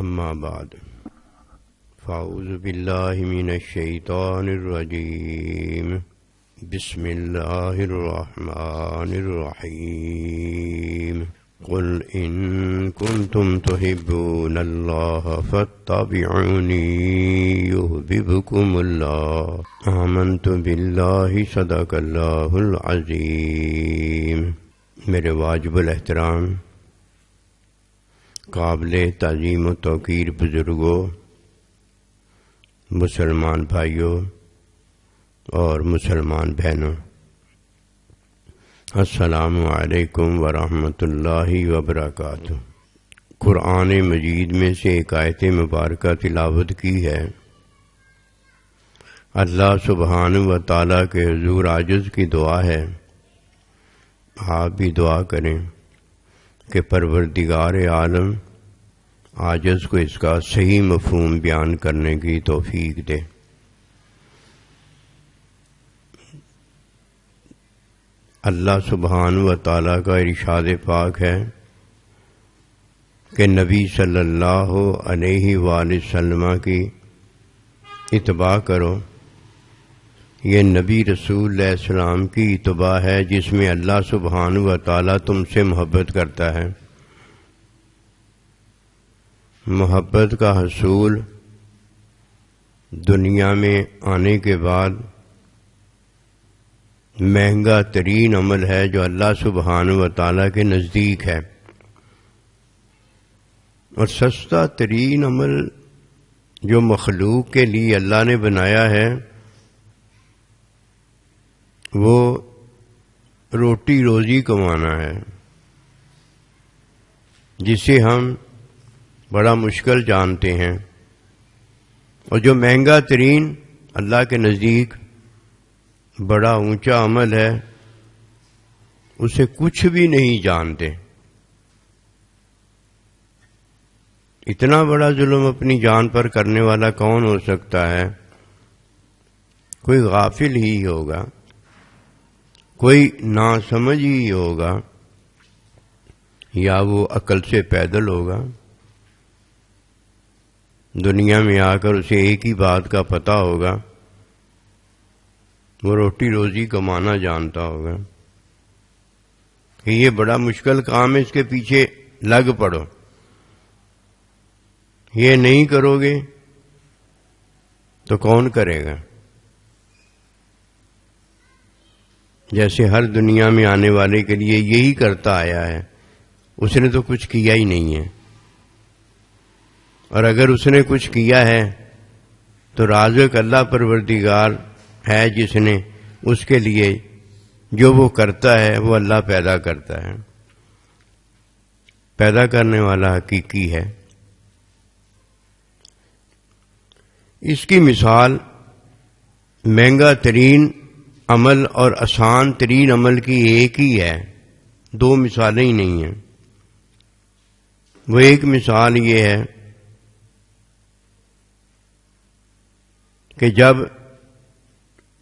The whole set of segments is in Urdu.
اما بعد فاعوذ باللہ من الشیطان الرجیم بسم اللہ الرحمن الرحیم قل ان کنتم تحبون اللہ فاتبعونی یحببکم اللہ آمنت باللہ صدق اللہ العظیم۔ میرے واجب الاحترام قابل تعظیم و توقیر بزرگوں، مسلمان بھائیوں اور مسلمان بہنوں، السلام علیکم ورحمۃ اللہ وبرکاتہ۔ قرآن مجید میں سے ایک آیت مبارکہ تلاوت کی ہے۔ اللہ سبحانہ و تعالیٰ کے حضور عاجز کی دعا ہے، آپ بھی دعا کریں کہ پروردگار عالم عاجز کو اس کا صحیح مفہوم بیان کرنے کی توفیق دے۔ اللہ سبحانہ و تعالیٰ کا ارشاد پاک ہے کہ نبی صلی اللہ علیہ وآلہ وسلم کی اتباع کرو۔ یہ نبی رسول علیہ السلام کی اتباع ہے جس میں اللہ سبحانہ و تعالیٰ تم سے محبت کرتا ہے۔ محبت کا حصول دنیا میں آنے کے بعد مہنگا ترین عمل ہے جو اللہ سبحانہ و تعالیٰ کے نزدیک ہے، اور سستا ترین عمل جو مخلوق کے لیے اللہ نے بنایا ہے وہ روٹی روزی کمانا ہے، جسے ہم بڑا مشکل جانتے ہیں، اور جو مہنگا ترین اللہ کے نزدیک بڑا اونچا عمل ہے اسے کچھ بھی نہیں جانتے۔ اتنا بڑا ظلم اپنی جان پر کرنے والا کون ہو سکتا ہے؟ کوئی غافل ہی ہوگا، کوئی ناسمجھ ہی ہوگا، یا وہ عقل سے پیدل ہوگا۔ دنیا میں آ کر اسے ایک ہی بات کا پتہ ہوگا، وہ روٹی روزی کمانا جانتا ہوگا کہ یہ بڑا مشکل کام ہے، اس کے پیچھے لگ پڑو، یہ نہیں کرو گے تو کون کرے گا؟ جیسے ہر دنیا میں آنے والے کے لیے یہی کرتا آیا ہے، اس نے تو کچھ کیا ہی نہیں ہے، اور اگر اس نے کچھ کیا ہے تو رازق اللہ پروردگار ہے جس نے اس کے لیے جو وہ کرتا ہے وہ اللہ پیدا کرتا ہے۔ پیدا کرنے والا حقیقی ہے۔ اس کی مثال مہنگا ترین عمل اور آسان ترین عمل کی ایک ہی ہے، دو مثالیں ہی نہیں ہیں۔ وہ ایک مثال یہ ہے کہ جب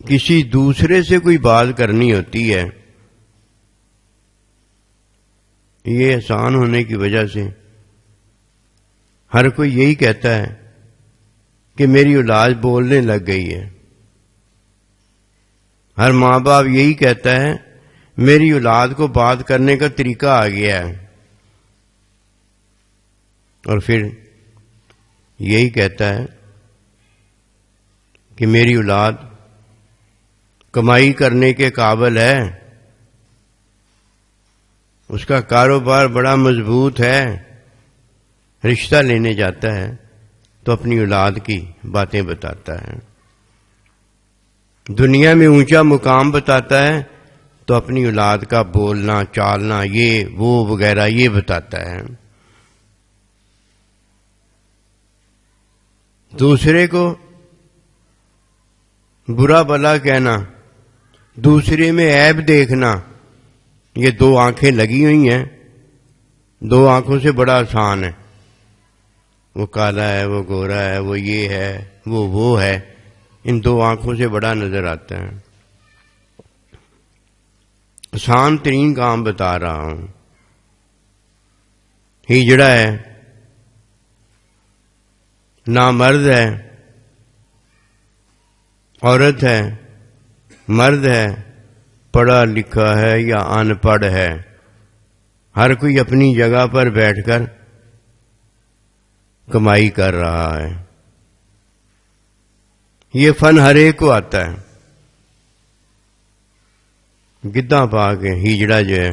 کسی دوسرے سے کوئی بات کرنی ہوتی ہے، یہ آسان ہونے کی وجہ سے ہر کوئی یہی کہتا ہے کہ میری اولاد بولنے لگ گئی ہے، ہر ماں باپ یہی کہتا ہے میری اولاد کو بات کرنے کا طریقہ آ گیا ہے، اور پھر یہی کہتا ہے کہ میری اولاد کمائی کرنے کے قابل ہے، اس کا کاروبار بڑا مضبوط ہے۔ رشتہ لینے جاتا ہے تو اپنی اولاد کی باتیں بتاتا ہے، دنیا میں اونچا مقام بتاتا ہے تو اپنی اولاد کا بولنا چالنا یہ وہ وغیرہ یہ بتاتا ہے۔ دوسرے کو برا بھلا کہنا، دوسرے میں عیب دیکھنا، یہ دو آنکھیں لگی ہوئی ہیں، دو آنکھوں سے بڑا آسان ہے۔ وہ کالا ہے، وہ گورا ہے، وہ یہ ہے، وہ ہے، ان دو آنکھوں سے بڑا نظر آتا ہے۔ آسان ترین کام بتا رہا ہوں، ہجڑا ہے، نامرد ہے، عورت ہے، مرد ہے، پڑھا لکھا ہے یا ان پڑھ ہے، ہر کوئی اپنی جگہ پر بیٹھ کر کمائی کر رہا ہے۔ یہ فن ہر ایک کو آتا ہے۔ گدھا پا کے ہیجڑا جو ہے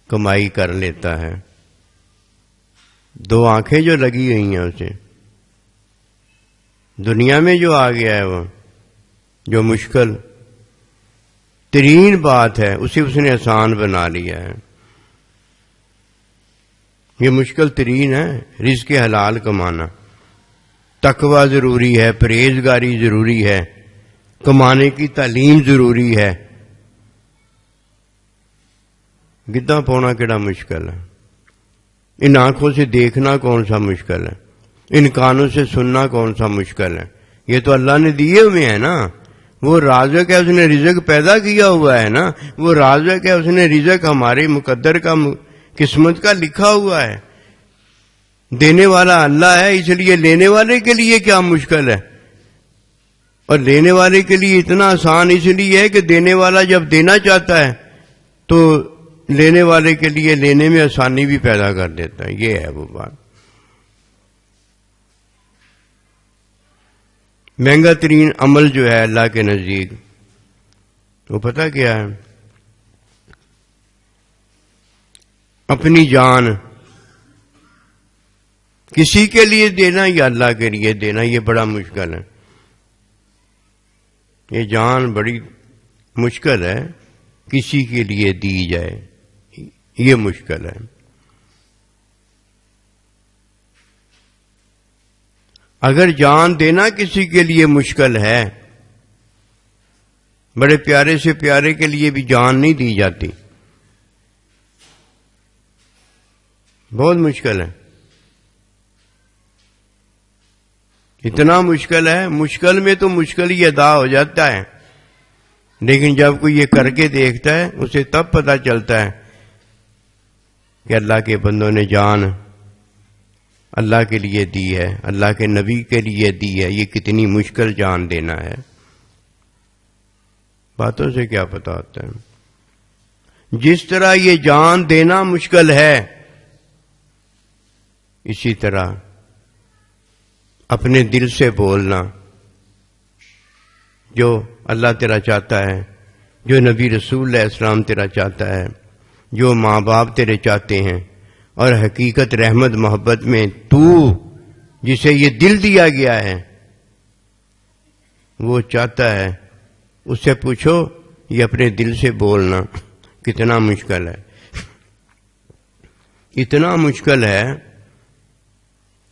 کمائی کر لیتا ہے، دو آنکھیں جو لگی ہوئی ہیں اسے، دنیا میں جو آ گیا ہے وہ جو مشکل ترین بات ہے اسے اس نے آسان بنا لیا ہے۔ یہ مشکل ترین ہے رزق حلال کمانا، تقوی ضروری ہے، پرہیزگاری ضروری ہے، کمانے کی تعلیم ضروری ہے۔ گدھا پونا کیڑا مشکل ہے؟ ان آنکھوں سے دیکھنا کون سا مشکل ہے؟ ان کانوں سے سننا کون سا مشکل ہے؟ یہ تو اللہ نے دیے ہوئے ہیں نا، وہ رازق ہے، اس نے رزق پیدا کیا ہوا ہے نا، وہ رازق ہے، اس نے رزق ہمارے مقدر کا قسمت کا لکھا ہوا ہے۔ دینے والا اللہ ہے، اس لیے لینے والے کے لیے کیا مشکل ہے؟ اور لینے والے کے لیے اتنا آسان اس لیے ہے کہ دینے والا جب دینا چاہتا ہے تو لینے والے کے لیے لینے میں آسانی بھی پیدا کر دیتا ہے۔ یہ ہے وہ بات۔ مہنگا ترین عمل جو ہے اللہ کے نزدیک وہ پتہ کیا ہے؟ اپنی جان کسی کے لیے دینا یا اللہ کے لیے دینا، یہ بڑا مشکل ہے۔ یہ جان بڑی مشکل ہے، کسی کے لیے دی جائے یہ مشکل ہے۔ اگر جان دینا کسی کے لیے مشکل ہے، بڑے پیارے سے پیارے کے لیے بھی جان نہیں دی جاتی، بہت مشکل ہے، اتنا مشکل ہے، مشکل میں تو مشکل ہی ادا ہو جاتا ہے، لیکن جب کوئی یہ کر کے دیکھتا ہے اسے تب پتہ چلتا ہے کہ اللہ کے بندوں نے جان اللہ کے لیے دی ہے، اللہ کے نبی کے لیے دی ہے، یہ کتنی مشکل جان دینا ہے۔ باتوں سے کیا پتہ ہوتا ہے؟ جس طرح یہ جان دینا مشکل ہے، اسی طرح اپنے دل سے بولنا جو اللہ تیرا چاہتا ہے، جو نبی رسول علیہ السلام تیرا چاہتا ہے، جو ماں باپ تیرے چاہتے ہیں، اور حقیقت رحمت محبت میں تو جسے یہ دل دیا گیا ہے وہ چاہتا ہے، اس سے پوچھو یہ اپنے دل سے بولنا کتنا مشکل ہے۔ اتنا مشکل ہے،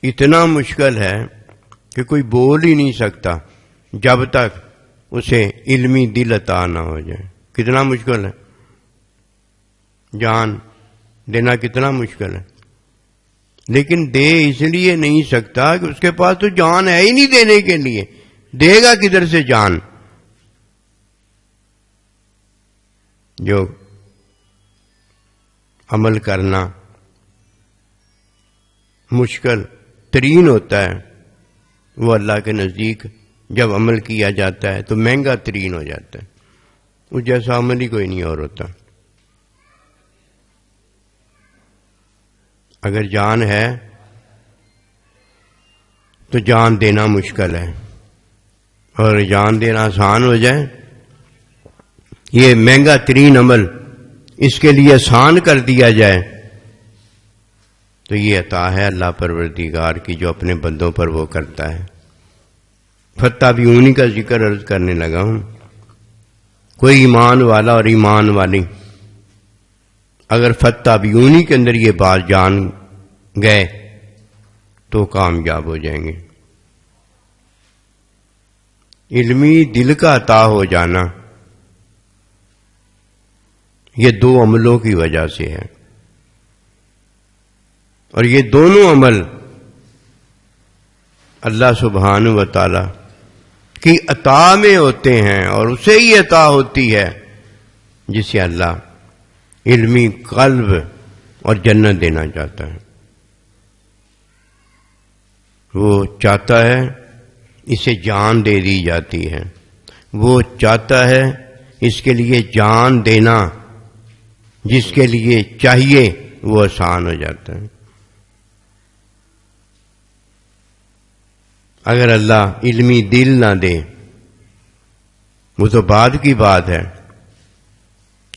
اتنا مشکل ہے کہ کوئی بول ہی نہیں سکتا جب تک اسے علمی دل عطا نہ ہو جائے۔ کتنا مشکل ہے؟ جان دینا کتنا مشکل ہے، لیکن دے اس لیے نہیں سکتا کہ اس کے پاس تو جان ہے ہی نہیں دینے کے لیے، دے گا کدھر سے جان؟ جو عمل کرنا مشکل ترین ہوتا ہے وہ اللہ کے نزدیک جب عمل کیا جاتا ہے تو مہنگا ترین ہو جاتا ہے، اس جیسا عمل ہی کوئی نہیں اور ہوتا۔ اگر جان ہے تو جان دینا مشکل ہے، اور جان دینا آسان ہو جائے، یہ مہنگا ترین عمل اس کے لیے آسان کر دیا جائے تو یہ عطا ہے اللہ پروردگار کی جو اپنے بندوں پر وہ کرتا ہے۔ فتح بھی انہی کا ذکر عرض کرنے لگا ہوں۔ کوئی ایمان والا اور ایمان والی اگر فتح بھی انہی کے اندر یہ بات جان گئے تو کامیاب ہو جائیں گے۔ علمی دل کا عطا ہو جانا یہ دو عملوں کی وجہ سے ہے، اور یہ دونوں عمل اللہ سبحانہ و تعالی کی عطا میں ہوتے ہیں، اور اسے ہی عطا ہوتی ہے جسے اللہ علمی قلب اور جنت دینا چاہتا ہے۔ وہ چاہتا ہے اسے جان دے دی جاتی ہے، وہ چاہتا ہے اس کے لیے جان دینا جس کے لیے چاہیے وہ آسان ہو جاتا ہے۔ اگر اللہ علمی دل نہ دے وہ تو بعد کی بات ہے،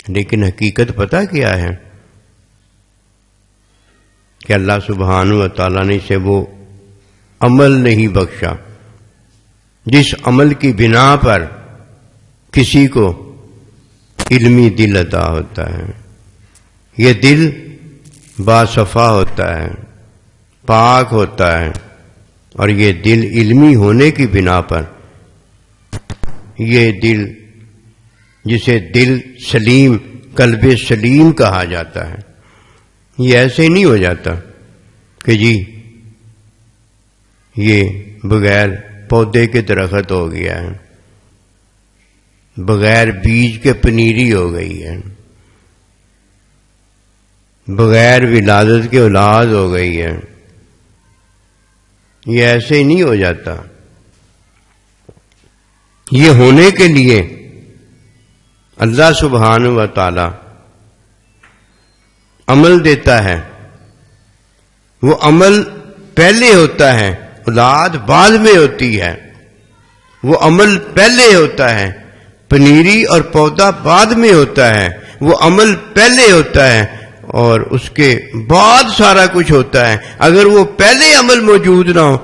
لیکن حقیقت پتہ کیا ہے کہ اللہ سبحانہ و تعالیٰ نے اسے وہ عمل نہیں بخشا جس عمل کی بنا پر کسی کو علمی دل عطا ہوتا ہے۔ یہ دل باصفا ہوتا ہے، پاک ہوتا ہے، اور یہ دل علمی ہونے کی بنا پر، یہ دل جسے دل سلیم، قلب سلیم کہا جاتا ہے، یہ ایسے نہیں ہو جاتا کہ جی یہ بغیر پودے کے درخت ہو گیا ہے، بغیر بیج کے پنیری ہو گئی ہے، بغیر ولادت کے اولاد ہو گئی ہے، یہ ایسے ہی نہیں ہو جاتا۔ یہ ہونے کے لیے اللہ سبحانہ و تعالی عمل دیتا ہے، وہ عمل پہلے ہوتا ہے، اولاد بعد میں ہوتی ہے، وہ عمل پہلے ہوتا ہے، پنیری اور پودا بعد میں ہوتا ہے، وہ عمل پہلے ہوتا ہے اور اس کے بعد سارا کچھ ہوتا ہے۔ اگر وہ پہلے عمل موجود نہ ہو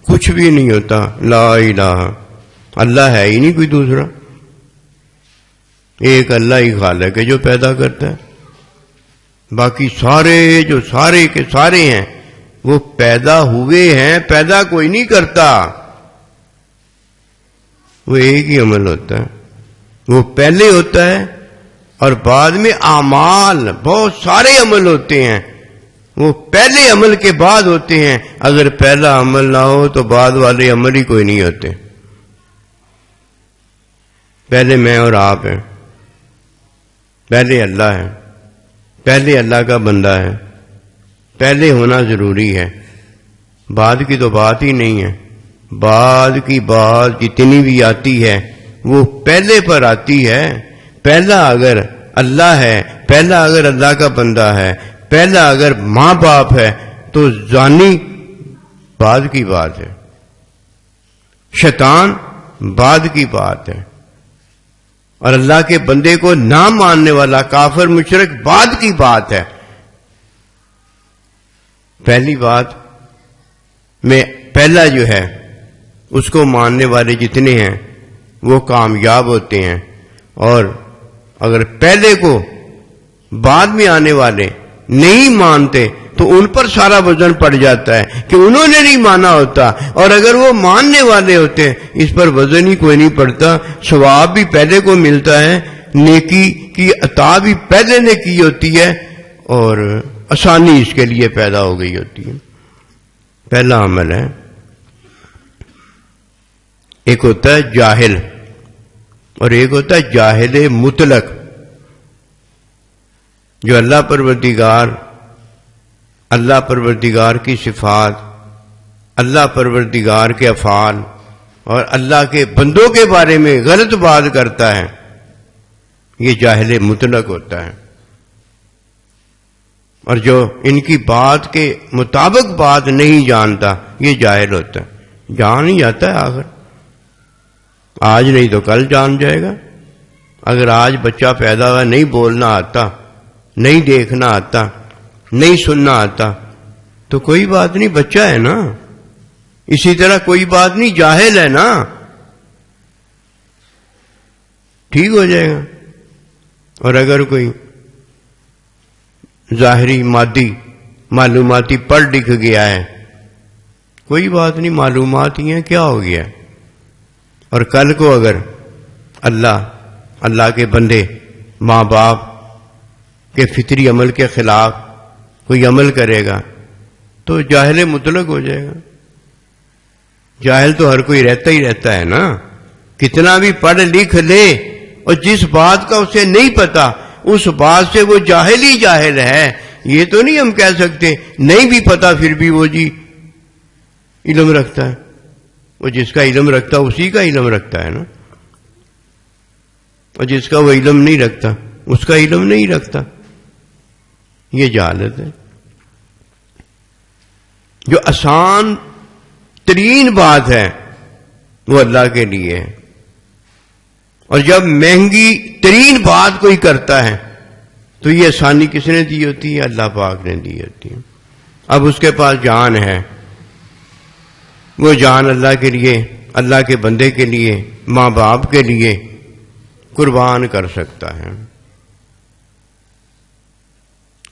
کچھ بھی نہیں ہوتا۔ لا الہ، اللہ ہے ہی نہیں کوئی دوسرا، ایک اللہ ہی خالق ہے جو پیدا کرتا ہے، باقی سارے جو سارے کے سارے ہیں وہ پیدا ہوئے ہیں، پیدا کوئی نہیں کرتا، وہ ایک ہی عمل ہوتا ہے، وہ پہلے ہوتا ہے اور بعد میں اعمال، بہت سارے عمل ہوتے ہیں، وہ پہلے عمل کے بعد ہوتے ہیں۔ اگر پہلا عمل نہ ہو تو بعد والے عمل ہی کوئی نہیں ہوتے۔ پہلے میں اور آپ ہیں، پہلے اللہ ہے، پہلے اللہ کا بندہ ہے، پہلے ہونا ضروری ہے، بعد کی تو بات ہی نہیں ہے۔ بعد کی بات جتنی بھی آتی ہے وہ پہلے پر آتی ہے۔ پہلا اگر اللہ ہے، پہلا اگر اللہ کا بندہ ہے، پہلا اگر ماں باپ ہے تو زانی بعد کی بات ہے، شیطان بعد کی بات ہے، اور اللہ کے بندے کو نہ ماننے والا کافر مشرک بعد کی بات ہے۔ پہلی بات میں پہلا جو ہے اس کو ماننے والے جتنے ہیں وہ کامیاب ہوتے ہیں، اور اگر پہلے کو بعد میں آنے والے نہیں مانتے تو ان پر سارا وزن پڑ جاتا ہے کہ انہوں نے نہیں مانا ہوتا، اور اگر وہ ماننے والے ہوتے اس پر وزن ہی کوئی نہیں پڑتا، ثواب بھی پہلے کو ملتا ہے، نیکی کی عطا بھی پہلے نے کی ہوتی ہے، اور آسانی اس کے لیے پیدا ہو گئی ہوتی ہے۔ پہلا عمل ہے۔ ایک ہوتا ہے جاہل اور ایک ہوتا ہے جاہل مطلق، جو اللہ پروردگار کی صفات، اللہ پروردگار کے افعال اور اللہ کے بندوں کے بارے میں غلط بات کرتا ہے، یہ جاہل مطلق ہوتا ہے۔ اور جو ان کی بات کے مطابق بات نہیں جانتا یہ جاہل ہوتا ہے، جان ہی جاتا ہے آخر، آج نہیں تو کل جان جائے گا۔ اگر آج بچہ پیدا ہوا نہیں بولنا آتا، نہیں دیکھنا آتا، نہیں سننا آتا تو کوئی بات نہیں، بچہ ہے نا۔ اسی طرح کوئی بات نہیں، جاہل ہے نا، ٹھیک ہو جائے گا۔ اور اگر کوئی ظاہری مادی معلوماتی پڑھ لکھ گیا ہے، کوئی بات نہیں، معلومات ہی ہیں، کیا ہو گیا۔ اور کل کو اگر اللہ کے بندے ماں باپ کے فطری عمل کے خلاف کوئی عمل کرے گا تو جاہل مطلق ہو جائے گا۔ جاہل تو ہر کوئی رہتا ہی رہتا ہے نا، کتنا بھی پڑھ لکھ لے اور جس بات کا اسے نہیں پتا اس بات سے وہ جاہل ہی جاہل ہے۔ یہ تو نہیں ہم کہہ سکتے نہیں بھی پتا پھر بھی وہ جی علم رکھتا ہے، وہ جس کا علم رکھتا ہے اسی کا علم رکھتا ہے نا، اور جس کا وہ علم نہیں رکھتا اس کا علم نہیں رکھتا. یہ جہالت ہے. جو آسان ترین بات ہے وہ اللہ کے لیے ہے، اور جب مہنگی ترین بات کوئی کرتا ہے تو یہ آسانی کس نے دی ہوتی ہے؟ اللہ پاک نے دی ہوتی ہے. اب اس کے پاس جان ہے، وہ جان اللہ کے لیے، اللہ کے بندے کے لیے، ماں باپ کے لیے قربان کر سکتا ہے.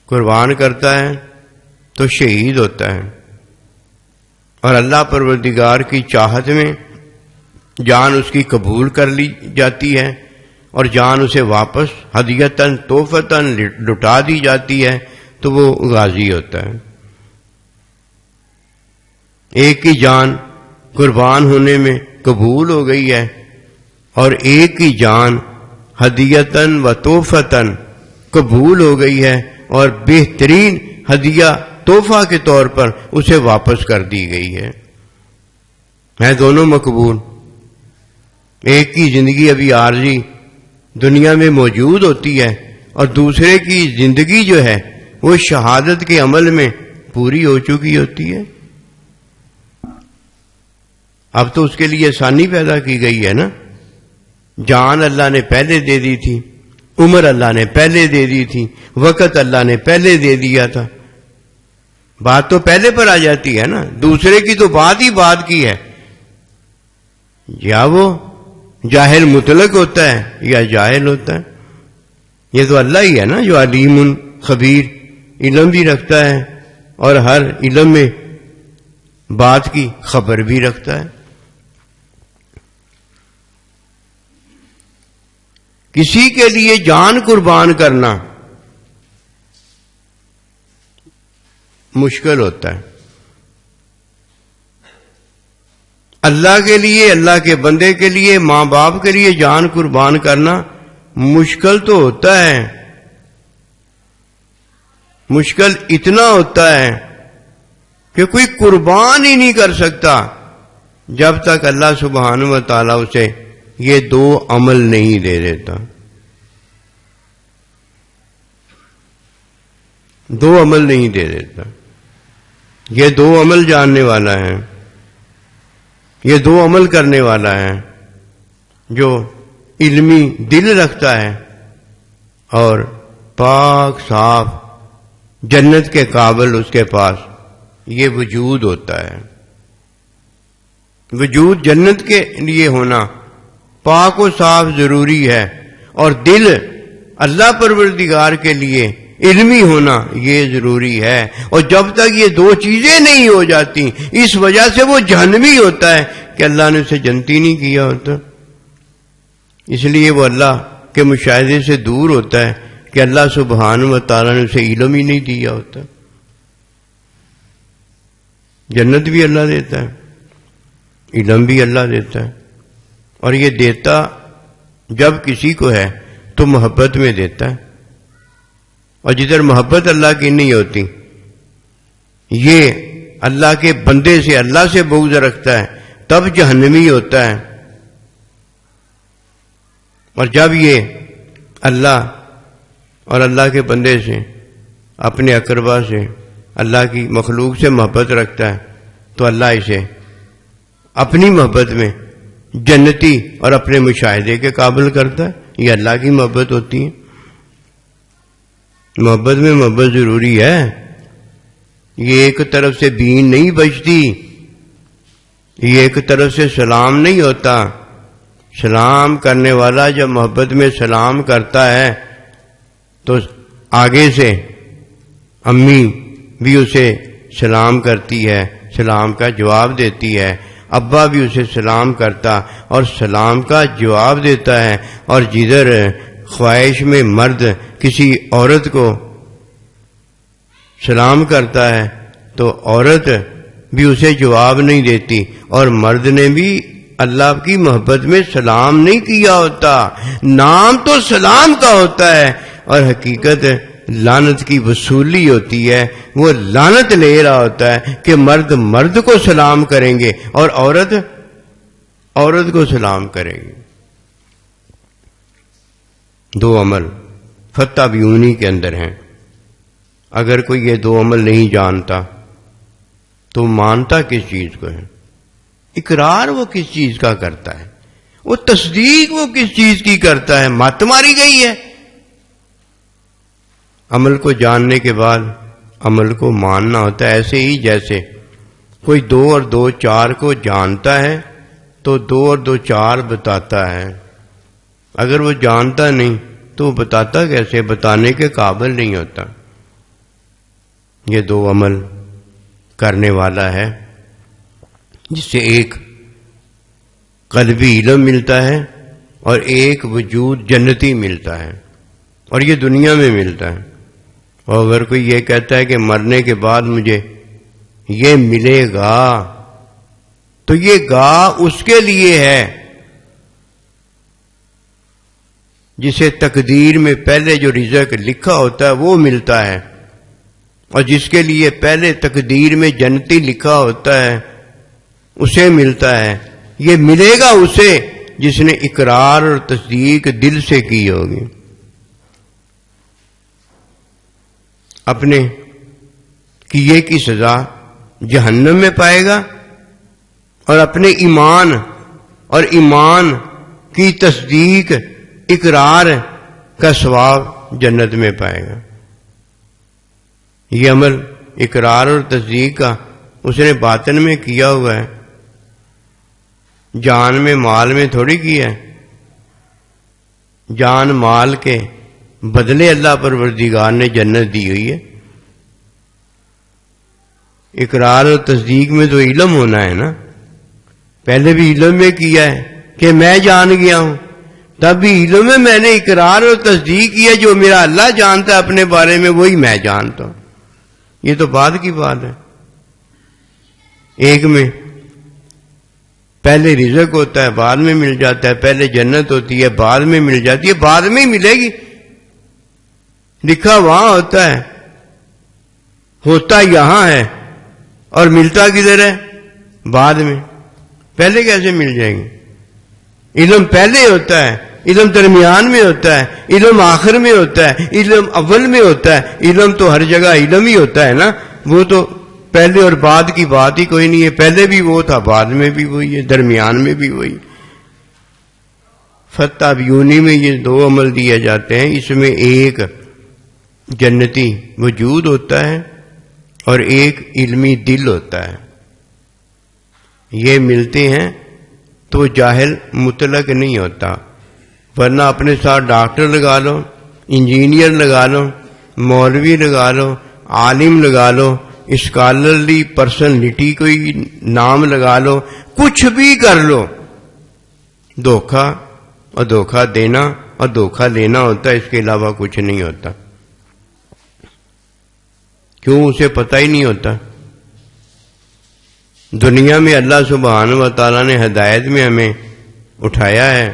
قربان کرتا ہے تو شہید ہوتا ہے، اور اللہ پروردگار کی چاہت میں جان اس کی قبول کر لی جاتی ہے، اور جان اسے واپس ہدیتاً تحفتاً لٹا دی جاتی ہے، تو وہ غازی ہوتا ہے. ایک کی جان قربان ہونے میں قبول ہو گئی ہے، اور ایک کی جان ہدیتاً و تحفتاً قبول ہو گئی ہے، اور بہترین ہدیہ تحفہ کے طور پر اسے واپس کر دی گئی ہے دونوں مقبول. ایک کی زندگی ابھی عارضی دنیا میں موجود ہوتی ہے، اور دوسرے کی زندگی جو ہے وہ شہادت کے عمل میں پوری ہو چکی ہوتی ہے. اب تو اس کے لیے آسانی پیدا کی گئی ہے نا. جان اللہ نے پہلے دے دی تھی، عمر اللہ نے پہلے دے دی تھی، وقت اللہ نے پہلے دے دیا تھا. بات تو پہلے پر آ جاتی ہے نا، دوسرے کی تو بات ہی بات کی ہے. یا وہ جاہل مطلق ہوتا ہے یا جاہل ہوتا ہے. یہ تو اللہ ہی ہے نا جو علیم خبیر، علم بھی رکھتا ہے اور ہر علم میں بات کی خبر بھی رکھتا ہے. کسی کے لیے جان قربان کرنا مشکل ہوتا ہے. اللہ کے لیے، اللہ کے بندے کے لیے، ماں باپ کے لیے جان قربان کرنا مشکل تو ہوتا ہے. مشکل اتنا ہوتا ہے کہ کوئی قربان ہی نہیں کر سکتا جب تک اللہ سبحانہ و تعالیٰ اسے یہ دو عمل نہیں دے دیتا. دو عمل نہیں دے دیتا. یہ دو عمل جاننے والا ہے، یہ دو عمل کرنے والا ہے جو علمی دل رکھتا ہے اور پاک صاف جنت کے قابل اس کے پاس یہ وجود ہوتا ہے. وجود جنت کے لیے ہونا پاک و صاف ضروری ہے، اور دل اللہ پروردگار کے لیے علمی ہونا یہ ضروری ہے. اور جب تک یہ دو چیزیں نہیں ہو جاتی، اس وجہ سے وہ جہنمی ہوتا ہے کہ اللہ نے اسے جنتی نہیں کیا ہوتا. اس لیے وہ اللہ کے مشاہدے سے دور ہوتا ہے کہ اللہ سبحانہ و تعالیٰ نے اسے علم ہی نہیں دیا ہوتا. جنت بھی اللہ دیتا ہے، علم بھی اللہ دیتا ہے، اور یہ دیتا جب کسی کو ہے تو محبت میں دیتا ہے. اور جدھر محبت اللہ کی نہیں ہوتی، یہ اللہ کے بندے سے، اللہ سے بغض رکھتا ہے، تب جہنمی ہوتا ہے. اور جب یہ اللہ اور اللہ کے بندے سے، اپنے اقربا سے، اللہ کی مخلوق سے محبت رکھتا ہے تو اللہ اسے اپنی محبت میں جنتی اور اپنے مشاہدے کے قابل کرتا ہے. یہ اللہ کی محبت ہوتی ہے. محبت میں محبت ضروری ہے. یہ ایک طرف سے بین نہیں بجتی، یہ ایک طرف سے سلام نہیں ہوتا. سلام کرنے والا جب محبت میں سلام کرتا ہے تو آگے سے امی بھی اسے سلام کرتی ہے، سلام کا جواب دیتی ہے. ابا بھی اسے سلام کرتا اور سلام کا جواب دیتا ہے. اور جدھر خواہش میں مرد کسی عورت کو سلام کرتا ہے تو عورت بھی اسے جواب نہیں دیتی، اور مرد نے بھی اللہ کی محبت میں سلام نہیں کیا ہوتا. نام تو سلام کا ہوتا ہے اور حقیقت لعنت کی وصولی ہوتی ہے، وہ لعنت لے رہا ہوتا ہے کہ مرد مرد کو سلام کریں گے اور عورت عورت کو سلام کرے گی۔ دو عمل فتح بیونی کے اندر ہیں۔ اگر کوئی یہ دو عمل نہیں جانتا تو مانتا کس چیز کو ہے؟ اقرار وہ کس چیز کا کرتا ہے؟ وہ تصدیق وہ کس چیز کی کرتا ہے؟ مت ماری گئی ہے۔ عمل کو جاننے کے بعد عمل کو ماننا ہوتا ہے، ایسے ہی جیسے کوئی 2 اور 2 4 کو جانتا ہے تو 2 اور 2 4 بتاتا ہے۔ اگر وہ جانتا نہیں تو وہ بتاتا کیسے؟ بتانے کے قابل نہیں ہوتا۔ یہ دو عمل کرنے والا ہے جس سے ایک قلبی علم ملتا ہے اور ایک وجود جنتی ملتا ہے، اور یہ دنیا میں ملتا ہے۔ اور اگر کوئی یہ کہتا ہے کہ مرنے کے بعد مجھے یہ ملے گا، تو یہ گا اس کے لیے ہے جسے تقدیر میں پہلے جو رزق لکھا ہوتا ہے وہ ملتا ہے، اور جس کے لیے پہلے تقدیر میں جنتی لکھا ہوتا ہے اسے ملتا ہے۔ یہ ملے گا اسے جس نے اقرار اور تصدیق دل سے کی ہوگی۔ اپنے کیے کی سزا جہنم میں پائے گا، اور اپنے ایمان اور ایمان کی تصدیق اقرار کا ثواب جنت میں پائے گا۔ یہ عمل اقرار اور تصدیق کا اس نے باطن میں کیا ہوا ہے، جان میں مال میں تھوڑی کیا ہے۔ جان مال کے بدلے اللہ پروردگار نے جنت دی ہوئی ہے۔ اقرار اور تصدیق میں تو علم ہونا ہے نا، پہلے بھی علم میں کیا ہے کہ میں جان گیا ہوں، تب بھی علم میں میں نے اقرار اور تصدیق کیا، جو میرا اللہ جانتا ہے اپنے بارے میں وہی میں جانتا ہوں۔ یہ تو بعد کی بات ہے۔ ایک میں پہلے رزق ہوتا ہے بعد میں مل جاتا ہے، پہلے جنت ہوتی ہے بعد میں مل جاتی ہے، بعد میں ہی ملے گی، لکھا وہاں ہوتا ہے، ہوتا یہاں ہے اور ملتا کدھر ہے؟ بعد میں۔ پہلے کیسے مل جائیں گے؟ علم پہلے ہوتا ہے، علم درمیان میں ہوتا ہے، علم آخر میں ہوتا ہے، علم اول میں ہوتا ہے۔ علم تو ہر جگہ علم ہی ہوتا ہے نا، وہ تو پہلے اور بعد کی بات ہی کوئی نہیں ہے۔ پہلے بھی وہ تھا، بعد میں بھی وہی ہے، درمیان میں بھی وہی۔ فتح بیونی میں یہ دو عمل دیے جاتے ہیں، اس میں ایک جنتی وجود ہوتا ہے اور ایک علمی دل ہوتا ہے۔ یہ ملتے ہیں تو جاہل مطلق نہیں ہوتا، ورنہ اپنے ساتھ ڈاکٹر لگا لو، انجینئر لگا لو، مولوی لگا لو، عالم لگا لو، اسکالرلی پرسنلٹی کوئی نام لگا لو، کچھ بھی کر لو، دھوکہ اور دھوکہ دینا اور دھوکہ لینا ہوتا ہے، اس کے علاوہ کچھ نہیں ہوتا۔ کیوں؟ اسے پتہ ہی نہیں ہوتا۔ دنیا میں اللہ سبحانہ و تعالیٰ نے ہدایت میں ہمیں اٹھایا ہے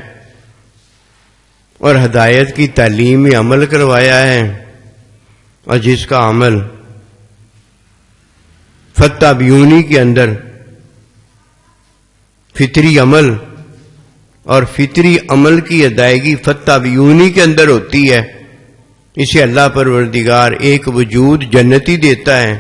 اور ہدایت کی تعلیم میں عمل کروایا ہے، اور جس کا عمل فتح بیونی کے اندر فطری عمل اور فطری عمل کی ادائیگی فتح بیونی کے اندر ہوتی ہے، اسے اللہ پروردگار ایک وجود جنتی دیتا ہے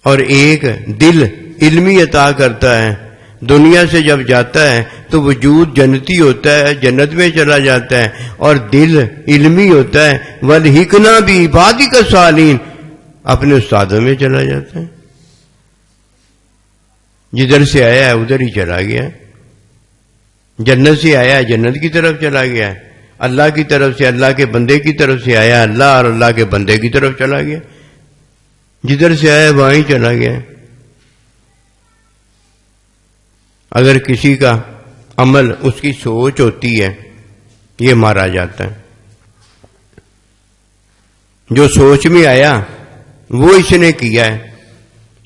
اور ایک دل علمی عطا کرتا ہے۔ دنیا سے جب جاتا ہے تو وجود جنتی ہوتا ہے، جنت میں چلا جاتا ہے، اور دل علمی ہوتا ہے، وَالْحِقْنَا بِعِبَادِكَ الصَّالِحِينَ، اپنے استادوں میں چلا جاتا ہے۔ جدھر سے آیا ہے ادھر ہی چلا گیا، جنت سے آیا ہے جنت کی طرف چلا گیا، اللہ کی طرف سے اللہ کے بندے کی طرف سے آیا اللہ اور اللہ کے بندے کی طرف چلا گیا، جدھر سے آیا وہاں ہی چلا گیا۔ اگر کسی کا عمل اس کی سوچ ہوتی ہے، یہ مارا جاتا ہے۔ جو سوچ میں آیا وہ اس نے کیا ہے۔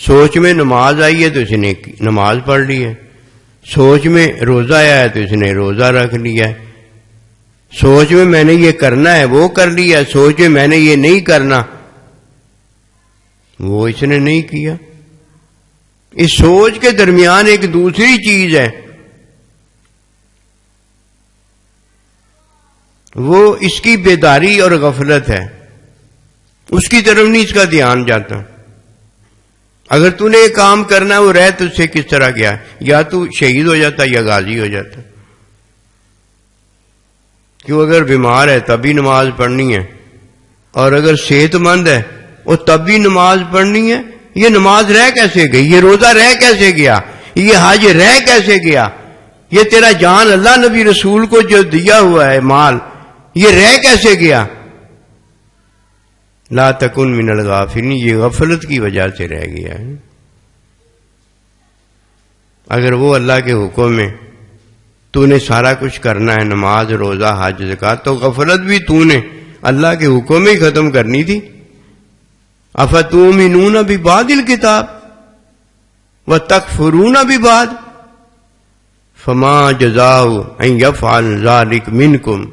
سوچ میں نماز آئی ہے تو اس نے نماز پڑھ لی ہے، سوچ میں روزہ آیا ہے تو اس نے روزہ رکھ لیا ہے، سوچ میں میں نے یہ کرنا ہے وہ کر لیا، سوچ میں میں نے یہ نہیں کرنا وہ اس نے نہیں کیا۔ اس سوچ کے درمیان ایک دوسری چیز ہے، وہ اس کی بیداری اور غفلت ہے، اس کی طرف نہیں اس کا دھیان جاتا۔ اگر تو نے ایک کام کرنا ہے وہ رہ تجھ سے کس طرح گیا، یا تو شہید ہو جاتا یا غازی ہو جاتا۔ کیوں؟ اگر بیمار ہے تب بھی نماز پڑھنی ہے، اور اگر صحت مند ہے وہ تب بھی نماز پڑھنی ہے۔ یہ نماز رہ کیسے گئی؟ یہ روزہ رہ کیسے گیا؟ یہ حج رہ کیسے گیا؟ یہ تیرا جان اللہ نبی رسول کو جو دیا ہوا ہے مال، یہ رہ کیسے گیا؟ لا تکن من الغافلین، یہ غفلت کی وجہ سے رہ گیا ہے۔ اگر وہ اللہ کے حکم میں تو نے سارا کچھ کرنا ہے، نماز روزہ حج زکات، تو غفلت بھی تو نے اللہ کے حکم میں ہی ختم کرنی تھی۔ افتؤمنون ببعض الکتاب وتکفرون ببعض فما جزاء ان یفعل ذلک منکم،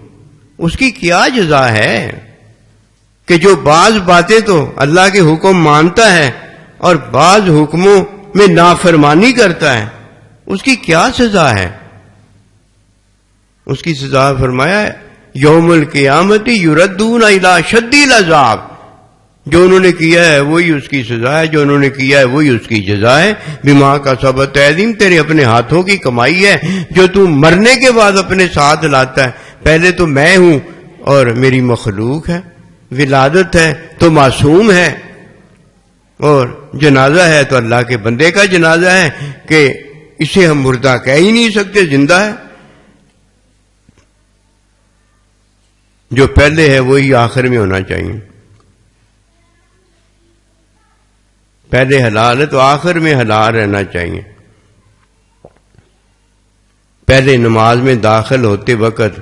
اس کی کیا جزا ہے کہ جو بعض باتیں تو اللہ کے حکم مانتا ہے اور بعض حکموں میں نافرمانی کرتا ہے، اس کی کیا سزا ہے؟ اس کی سزا فرمایا ہے یوم القیامت یردون الی شد العذاب، جو انہوں نے کیا ہے وہی اس کی سزا ہے، جو انہوں نے کیا ہے وہی اس کی جزا ہے۔ بما کسبت ایدیہم، تیرے اپنے ہاتھوں کی کمائی ہے جو تو مرنے کے بعد اپنے ساتھ لاتا ہے۔ پہلے تو میں ہوں اور میری مخلوق ہے، ولادت ہے تو معصوم ہے، اور جنازہ ہے تو اللہ کے بندے کا جنازہ ہے کہ اسے ہم مردہ کہہ ہی نہیں سکتے، زندہ ہے۔ جو پہلے ہے وہی آخر میں ہونا چاہیے، پہلے حلال ہے تو آخر میں حلال رہنا چاہیے۔ پہلے نماز میں داخل ہوتے وقت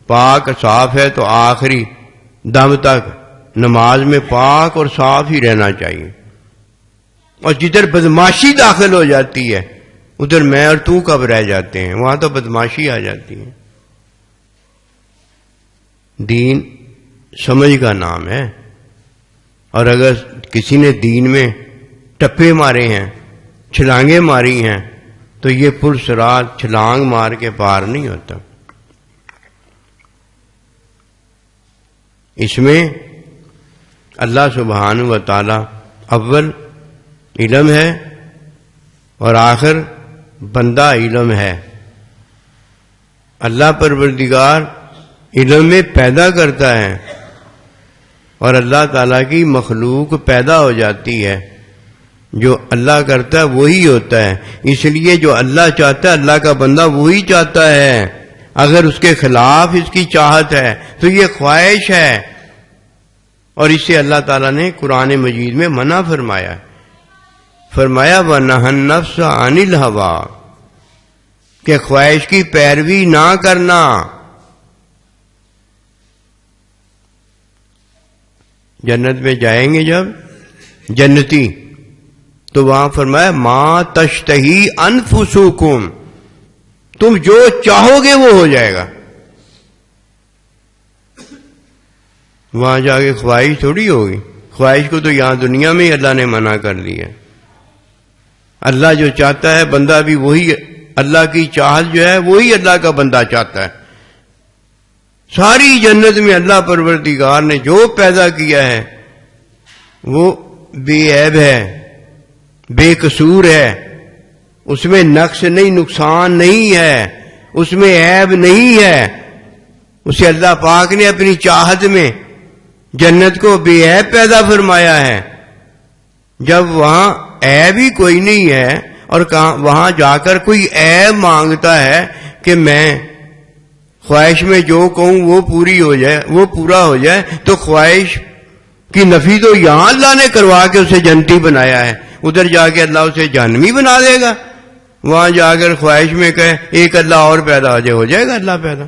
پاک صاف ہے تو آخری دم تک نماز میں پاک اور صاف ہی رہنا چاہیے، اور جدھر بدماشی داخل ہو جاتی ہے ادھر میں اور تو کب رہ جاتے ہیں، وہاں تو بدماشی آ جاتی ہے۔ دین سمجھ کا نام ہے، اور اگر کسی نے دین میں ٹپے مارے ہیں، چھلانگیں ماری ہیں، تو یہ پرسرات چھلانگ مار کے پار نہیں ہوتا۔ اس میں اللہ سبحانہ و تعالی اول علم ہے اور آخر بندہ علم ہے۔ اللہ پروردگار علم میں پیدا کرتا ہے، اور اللہ تعالیٰ کی مخلوق پیدا ہو جاتی ہے۔ جو اللہ کرتا ہے وہی ہوتا ہے، اس لیے جو اللہ چاہتا ہے اللہ کا بندہ وہی چاہتا ہے۔ اگر اس کے خلاف اس کی چاہت ہے تو یہ خواہش ہے، اور اسے اللہ تعالیٰ نے قرآن مجید میں منع فرمایا، فرمایا وَنَهَى النَّفْسَ عَنِ الْهَوَىٰ، کہ خواہش کی پیروی نہ کرنا۔ جنت میں جائیں گے جب جنتی تو وہاں فرمایا ما تشتہی انفسکم، تم جو چاہو گے وہ ہو جائے گا۔ وہاں جا کے خواہش تھوڑی ہوگی، خواہش کو تو یہاں دنیا میں ہی اللہ نے منع کر دیا۔ اللہ جو چاہتا ہے بندہ بھی وہی، اللہ کی چاہت جو ہے وہی اللہ کا بندہ چاہتا ہے۔ ساری جنت میں اللہ پروردگار نے جو پیدا کیا ہے وہ بے عیب ہے، بے قصور ہے، اس میں نقص نہیں، نقصان نہیں ہے، اس میں عیب نہیں ہے۔ اسے اللہ پاک نے اپنی چاہت میں جنت کو بے عیب پیدا فرمایا ہے۔ جب وہاں عیب ہی کوئی نہیں ہے اور وہاں جا کر کوئی عیب مانگتا ہے کہ میں خواہش میں جو کہوں وہ پوری ہو جائے، وہ پورا ہو جائے، تو خواہش کی نفی تو یہاں اللہ نے کروا کے اسے جنتی بنایا ہے، ادھر جا کے اللہ اسے جہنمی بنا دے گا۔ وہاں جا کر خواہش میں کہے ایک اللہ اور پیدا ہو جائے گا اللہ پیدا۔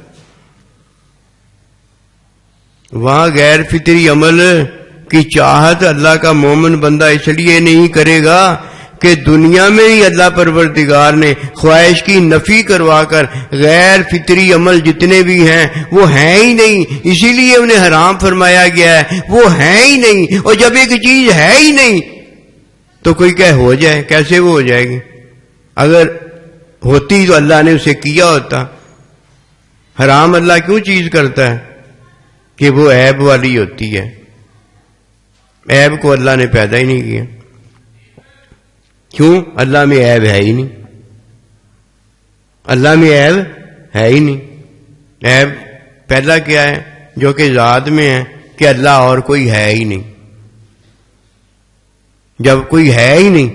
وہاں غیر فطری عمل کی چاہت اللہ کا مومن بندہ اس لیے نہیں کرے گا کہ دنیا میں ہی اللہ پروردگار نے خواہش کی نفی کروا کر غیر فطری عمل جتنے بھی ہیں وہ ہیں ہی نہیں، اسی لیے انہیں حرام فرمایا گیا ہے، وہ ہیں ہی نہیں۔ اور جب ایک چیز ہے ہی نہیں تو کوئی کہ ہو جائے، کیسے وہ ہو جائے گی؟ اگر ہوتی تو اللہ نے اسے کیا ہوتا۔ حرام اللہ کیوں چیز کرتا ہے؟ کہ وہ عیب والی ہوتی ہے، عیب کو اللہ نے پیدا ہی نہیں کیا۔ کیوں؟ اللہ میں عیب ہے ہی نہیں، اللہ میں عیب ہے ہی نہیں۔ عیب پہلا کیا ہے؟ جو کہ ذات میں ہے کہ اللہ اور کوئی ہے ہی نہیں۔ جب کوئی ہے ہی نہیں،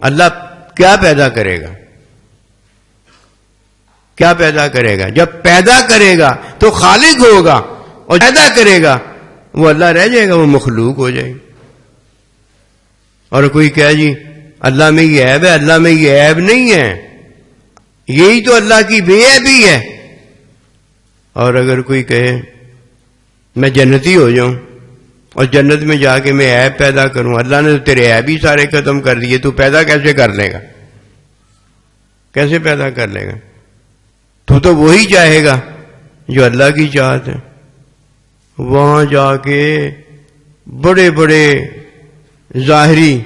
اللہ کیا پیدا کرے گا؟ کیا پیدا کرے گا؟ جب پیدا کرے گا تو خالق ہوگا، اور پیدا کرے گا وہ اللہ رہ جائے گا، وہ مخلوق ہو جائے گی۔ اور کوئی کہے جی اللہ میں یہ عیب ہے، اللہ میں یہ عیب نہیں ہے، یہی تو اللہ کی بے عیبی ہے۔ اور اگر کوئی کہے میں جنتی ہو جاؤں اور جنت میں جا کے میں عیب پیدا کروں، اللہ نے تو تیرے عیب ہی سارے ختم کر دیے، تو پیدا کیسے کر لے گا؟ کیسے پیدا کر لے گا؟ تو وہی چاہے گا جو اللہ کی چاہت ہے۔ وہاں جا کے بڑے بڑے ظاہری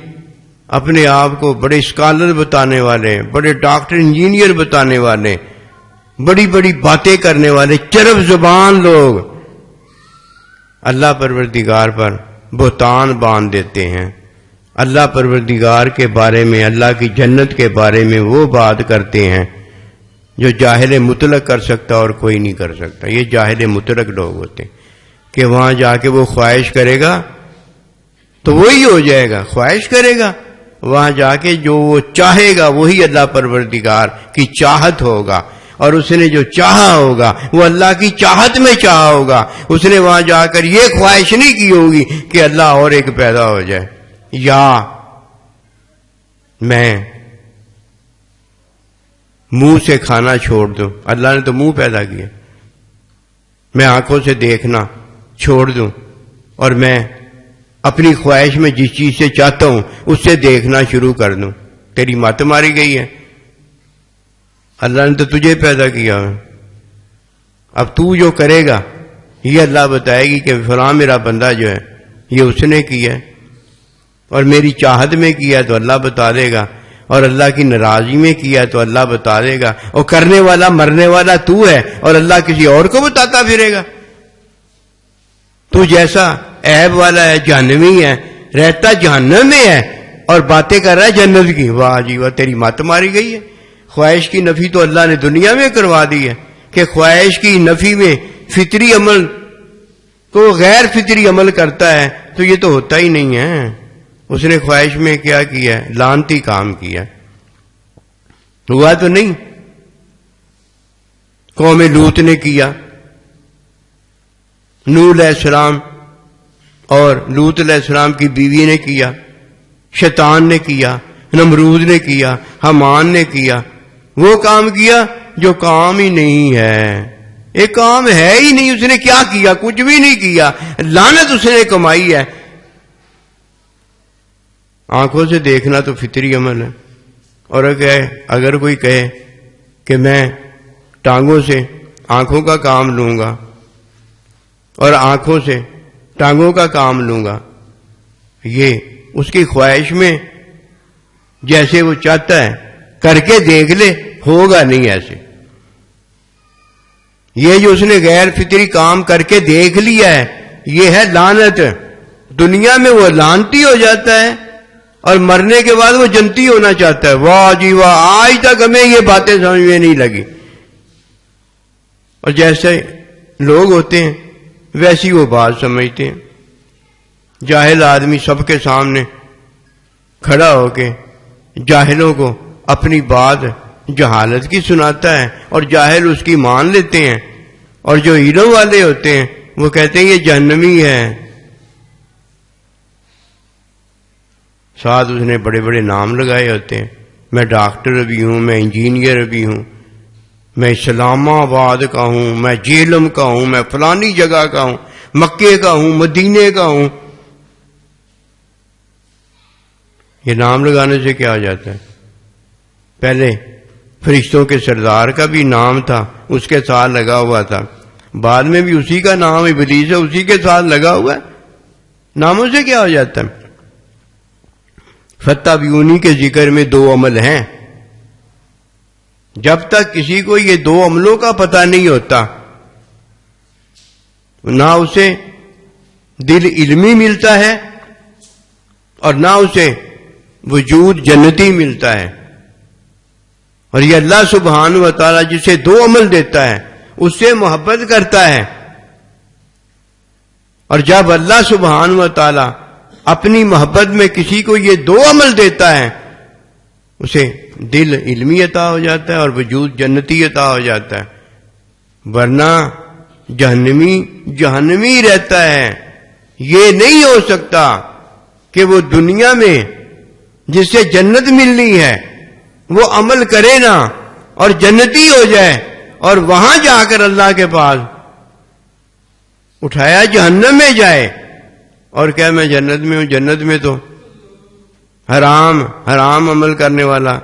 اپنے آپ کو بڑے اسکالر بتانے والے، بڑے ڈاکٹر انجینئر بتانے والے، بڑی بڑی باتیں کرنے والے چرب زبان لوگ اللہ پروردگار پر بہتان باندھ دیتے ہیں۔ اللہ پروردگار کے بارے میں، اللہ کی جنت کے بارے میں وہ بات کرتے ہیں جو جاہل مطلق کر سکتا اور کوئی نہیں کر سکتا۔ یہ جاہل مطلق لوگ ہوتے ہیں کہ وہاں جا کے وہ خواہش کرے گا تو وہی ہو جائے گا، خواہش کرے گا وہاں جا کے جو وہ چاہے گا وہی اللہ پروردگار کی چاہت ہوگا، اور اس نے جو چاہا ہوگا وہ اللہ کی چاہت میں چاہا ہوگا۔ اس نے وہاں جا کر یہ خواہش نہیں کی ہوگی کہ اللہ اور ایک پیدا ہو جائے، یا میں منہ سے کھانا چھوڑ دوں، اللہ نے تو منہ پیدا کیا، میں آنکھوں سے دیکھنا چھوڑ دوں اور میں اپنی خواہش میں جس چیز سے چاہتا ہوں اس سے دیکھنا شروع کر دوں، تیری مت ماری گئی ہے۔ اللہ نے تو تجھے پیدا کیا ہے، اب تو جو کرے گا یہ اللہ بتائے گی کہ فلاں میرا بندہ جو ہے یہ اس نے کیا ہے، اور میری چاہت میں کیا تو اللہ بتا دے گا، اور اللہ کی ناراضگی میں کیا تو اللہ بتا دے گا، اور کرنے والا مرنے والا تو ہے اور اللہ کسی اور کو بتاتا پھرے گا۔ تو جیسا عیب والا ہے، جہنمی ہے، رہتا جہنم میں ہے اور باتیں کر رہا ہے جنت کی، واہ جی واہ، تیری مت ماری گئی ہے۔ خواہش کی نفی تو اللہ نے دنیا میں کروا دی ہے کہ خواہش کی نفی میں فطری عمل کو غیر فطری عمل کرتا ہے تو یہ تو ہوتا ہی نہیں ہے۔ اس نے خواہش میں کیا کیا ہے؟ لعنتی کام کیا، ہوا تو نہیں۔ قوم لوط نے کیا، نوح علیہ السلام اور لوط علیہ السلام کی بیوی نے کیا، شیطان نے کیا، نمرود نے کیا، حمان نے کیا، وہ کام کیا جو کام ہی نہیں ہے، ایک کام ہے ہی نہیں۔ اس نے کیا کیا؟ کچھ بھی نہیں کیا، لعنت اس نے کمائی ہے۔ آنکھوں سے دیکھنا تو فطری عمل ہے، اور اگر کوئی کہے کہ میں ٹانگوں سے آنکھوں کا کام لوں گا اور آنکھوں سے ٹانگوں کا کام لوں گا، یہ اس کی خواہش میں جیسے وہ چاہتا ہے کر کے دیکھ لے، ہوگا نہیں ایسے۔ یہ جو اس نے غیر فطری کام کر کے دیکھ لیا ہے یہ ہے لعنت۔ دنیا میں وہ لعنتی ہو جاتا ہے اور مرنے کے بعد وہ جنتی ہونا چاہتا ہے۔ واہ جی واہ، آج تک ہمیں یہ باتیں سمجھ میں نہیں لگی۔ اور جیسے لوگ ہوتے ہیں ویسی وہ بات سمجھتے ہیں۔ جاہل آدمی سب کے سامنے کھڑا ہو کے جاہلوں کو اپنی بات جہالت کی سناتا ہے اور جاہل اس کی مان لیتے ہیں، اور جو علم والے ہوتے ہیں وہ کہتے ہیں یہ جہنمی ہے۔ ساتھ اس نے بڑے بڑے نام لگائے ہوتے ہیں، میں ڈاکٹر بھی ہوں، میں انجینئر بھی ہوں، میں اسلام آباد کا ہوں، میں جیلم کا ہوں، میں فلانی جگہ کا ہوں، مکے کا ہوں، مدینے کا ہوں۔ یہ نام لگانے سے کیا ہو جاتا ہے؟ پہلے فرشتوں کے سردار کا بھی نام تھا، اس کے ساتھ لگا ہوا تھا، بعد میں بھی اسی کا نام ابلیس ہے، اسی کے ساتھ لگا ہوا ہے، ناموں سے کیا ہو جاتا ہے؟ فتبعونی کے ذکر میں 2 عمل ہیں، جب تک کسی کو یہ 2 عملوں کا پتہ نہیں ہوتا نہ اسے دل علمی ملتا ہے اور نہ اسے وجود جنتی ملتا ہے۔ اور یہ اللہ سبحانہ و تعالیٰ جسے 2 عمل دیتا ہے اس سے محبت کرتا ہے، اور جب اللہ سبحانہ و تعالیٰ اپنی محبت میں کسی کو یہ 2 عمل دیتا ہے اسے دل علمی عطا ہو جاتا ہے اور وجود جنتی عطا ہو جاتا ہے، ورنہ جہنمی رہتا ہے۔ یہ نہیں ہو سکتا کہ وہ دنیا میں جس سے جنت ملنی ہے وہ عمل کرے نا اور جنتی ہو جائے اور وہاں جا کر اللہ کے پاس اٹھایا جہنم میں جائے اور کیا میں جنت میں ہوں، جنت میں تو حرام عمل کرنے والا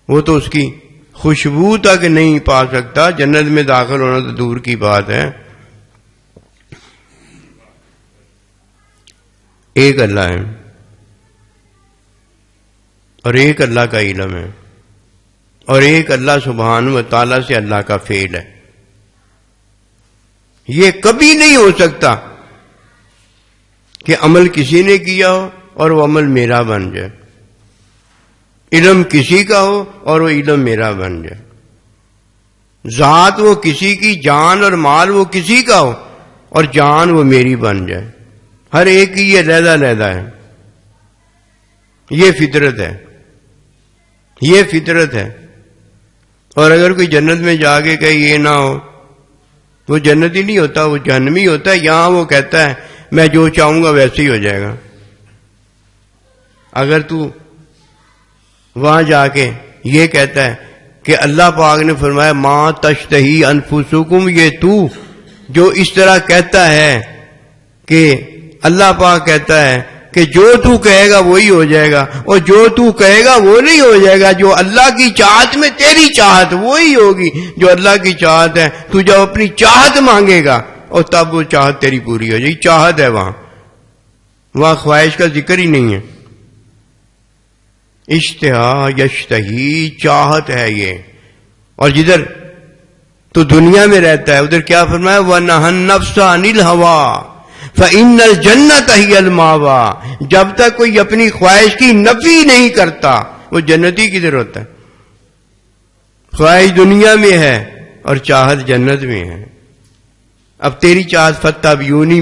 وہ تو اس کی خوشبو تک نہیں پا سکتا، جنت میں داخل ہونا تو دور کی بات ہے۔ ایک اللہ ہے اور ایک اللہ کا علم ہے اور ایک اللہ سبحانہ و تعالیٰ سے اللہ کا فعل ہے۔ یہ کبھی نہیں ہو سکتا کہ عمل کسی نے کیا ہو اور وہ عمل میرا بن جائے، علم کسی کا ہو اور وہ علم میرا بن جائے، ذات وہ کسی کی، جان اور مال وہ کسی کا ہو اور جان وہ میری بن جائے۔ ہر ایک کی یہ علیحدہ ہے، یہ فطرت ہے، یہ فطرت ہے۔ اور اگر کوئی جنت میں جا کے کہے یہ نہ ہو، وہ جنتی نہیں ہوتا، وہ جہنمی ہوتا ہے۔ یہاں وہ کہتا ہے میں جو چاہوں گا ویسے ہی ہو جائے گا۔ اگر تو وہاں جا کے یہ کہتا ہے کہ اللہ پاک نے فرمایا ما تشتہی انفسکم، یہ تو جو اس طرح کہتا ہے کہ اللہ پاک کہتا ہے کہ جو تو کہے گا وہی ہو جائے گا، اور جو تو کہے گا وہ نہیں ہو جائے گا، جو اللہ کی چاہت میں تیری چاہت وہی ہوگی جو اللہ کی چاہت ہے۔ تو جب اپنی چاہت مانگے گا اور تب وہ چاہت تیری پوری ہو جائے گی۔ چاہت ہے وہاں خواہش کا ذکر ہی نہیں ہے۔ اشتہا یشتہی، چاہت ہے یہ۔ اور جدھر تو دنیا میں رہتا ہے ادھر کیا فرمایا وَنَهَا النَّفْسَ عَنِ الْهَوَىٰ فَإِنَّ الْجَنَّةَ هِيَ الْمَأْوَىٰ۔ جب تک کوئی اپنی خواہش کی نفی نہیں کرتا وہ جنتی کدھر ہوتا ہے؟ خواہش دنیا میں ہے اور چاہت جنت میں ہے۔ اب تیری چاہت فتبعونی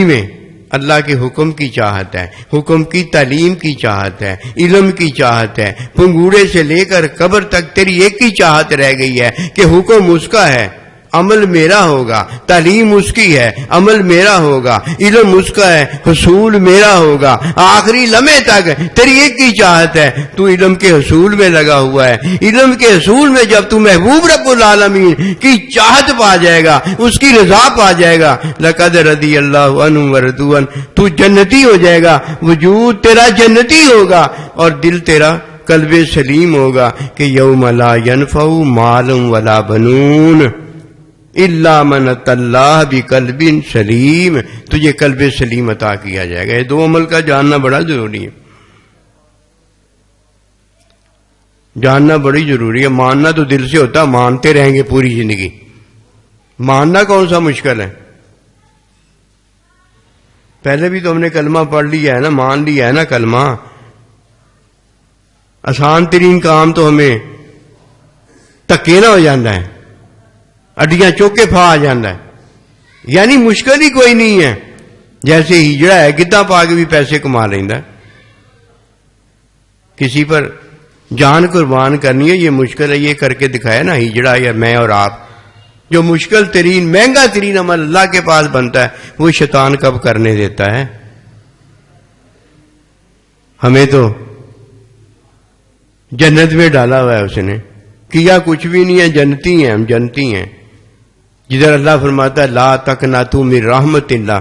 میں اللہ کے حکم کی چاہت ہے، حکم کی تعلیم کی چاہت ہے، علم کی چاہت ہے۔ پنگوڑے سے لے کر قبر تک تیری ایک ہی چاہت رہ گئی ہے کہ حکم اس کا ہے، عمل میرا ہوگا، تعلیم اس کی ہے، عمل میرا ہوگا، علم اس کا ہے، حصول میرا ہوگا۔ آخری لمحے تک تیری ایک ہی چاہت ہے، تو علم کے حصول میں لگا ہوا ہے۔ علم کے حصول میں جب تو محبوب رب العالمین کی چاہت پا جائے گا، اس کی رضا پا جائے گا، لقد رضی اللہ عنہم ورضوا عنہ، تو جنتی ہو جائے گا، وجود تیرا جنتی ہوگا اور دل تیرا قلب سلیم ہوگا کہ یوم لا ینفع مال ولا بنون الا من اتى اللہ بقلب سلیم۔ تجھے قلب سلیم عطا کیا جائے گا۔ یہ 2 عمل کا جاننا بڑا ضروری ہے، جاننا بڑی ضروری ہے۔ ماننا تو دل سے ہوتا، مانتے رہیں گے پوری زندگی، ماننا کون سا مشکل ہے؟ پہلے بھی تو ہم نے کلمہ پڑھ لیا ہے نا، مان لیا ہے نا کلمہ۔ آسان ترین کام تو ہمیں تکے نہ ہو جاتا ہے، اڈیاں چوکے پھا آ جاتا ہے، یعنی مشکل ہی کوئی نہیں ہے۔ جیسے ہجڑا ہے، گدھا پا کے بھی پیسے کما لینا ہے۔ کسی پر جان قربان کرنی ہے یہ مشکل ہے، یہ کر کے دکھایا نا ہجڑا یا میں اور آپ۔ جو مشکل ترین مہنگا ترین عمل اللہ کے پاس بنتا ہے وہ شیطان کب کرنے دیتا ہے؟ ہمیں تو جنت میں ڈالا ہوا ہے اس نے، کیا کچھ بھی نہیں ہے، جنتی ہیں ہم، جنتی ہیں۔ جدھر اللہ فرماتا ہے لا تقنطوا من رحمت اللہ،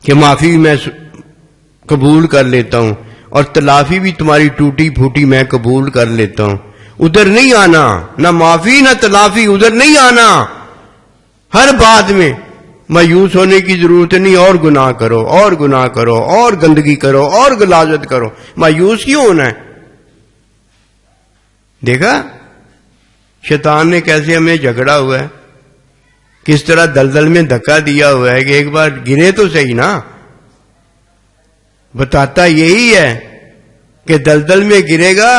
کہ معافی میں قبول کر لیتا ہوں اور تلافی بھی تمہاری ٹوٹی پھوٹی میں قبول کر لیتا ہوں. ادھر نہیں آنا، نہ معافی نہ تلافی، ادھر نہیں آنا. ہر بات میں مایوس ہونے کی ضرورت نہیں. اور گناہ کرو، اور گناہ کرو، اور گندگی کرو، اور غلاظت کرو. مایوس کیوں ہونا ہے؟ دیکھا شیطان نے کیسے ہمیں جھگڑا ہوا ہے، کس طرح دلدل میں دھکا دیا ہوا ہے کہ ایک بار گرے تو صحیح نا. بتاتا یہی ہے کہ دلدل میں گرے گا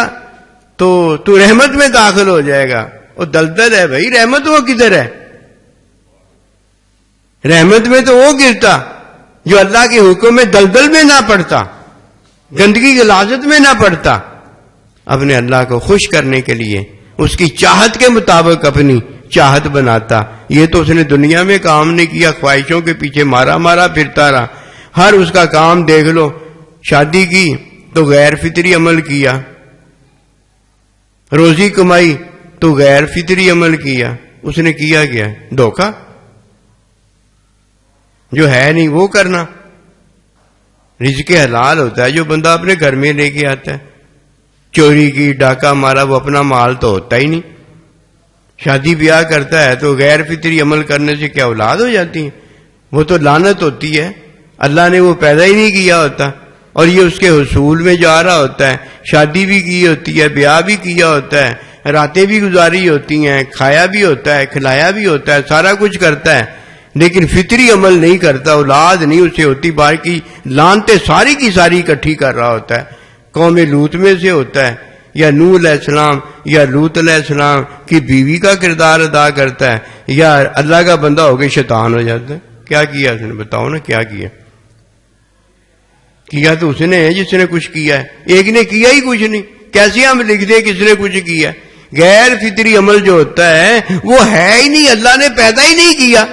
تو رحمت میں داخل ہو جائے گا. وہ دلدل ہے بھائی، رحمت وہ کدھر ہے؟ رحمت میں تو وہ گرتا جو اللہ کے حکم میں دلدل میں نہ پڑتا، گندگی غلاظت میں نہ پڑتا. اپنے اللہ کو خوش کرنے کے لیے اس کی چاہت کے مطابق اپنی چاہت بناتا. یہ تو اس نے دنیا میں کام نہیں کیا، خواہشوں کے پیچھے مارا پھرتا رہا. ہر اس کا کام دیکھ لو. شادی کی تو غیر فطری عمل کیا، روزی کمائی تو غیر فطری عمل کیا. اس نے کیا کیا؟ دھوکہ. جو ہے نہیں وہ کرنا. رزق حلال ہوتا ہے جو بندہ اپنے گھر میں لے کے آتا ہے. چوری کی، ڈاکہ مارا، وہ اپنا مال تو ہوتا ہی نہیں. شادی بیاہ کرتا ہے تو غیر فطری عمل کرنے سے کیا اولاد ہو جاتی ہے؟ وہ تو لعنت ہوتی ہے. اللہ نے وہ پیدا ہی نہیں کیا ہوتا اور یہ اس کے حصول میں جا رہا ہوتا ہے. شادی بھی کی ہوتی ہے، بیاہ بھی کیا ہوتا ہے، راتیں بھی گزاری ہوتی ہیں، کھایا بھی ہوتا ہے، کھلایا بھی ہوتا ہے، سارا کچھ کرتا ہے، لیکن فطری عمل نہیں کرتا. اولاد نہیں اسے ہوتی. باقی لعنتیں ساری کی ساری اکٹھی کر رہا ہوتا ہے. قوم لوط میں سے ہوتا ہے، یا نوح علیہ السلام یا لوط علیہ السلام کی بیوی کا کردار ادا کرتا ہے، یا اللہ کا بندہ ہو کے شیطان ہو جاتا ہے. کیا کیا اس نے؟ بتاؤ نا کیا کیا؟ کیا تو اس نے ہے جس نے کچھ کیا ہے. ایک نے کیا ہی کچھ نہیں. کیسے ہم لکھ دیں کس نے کچھ کیا؟ غیر فطری عمل جو ہوتا ہے وہ ہے ہی نہیں، اللہ نے پیدا ہی نہیں کیا.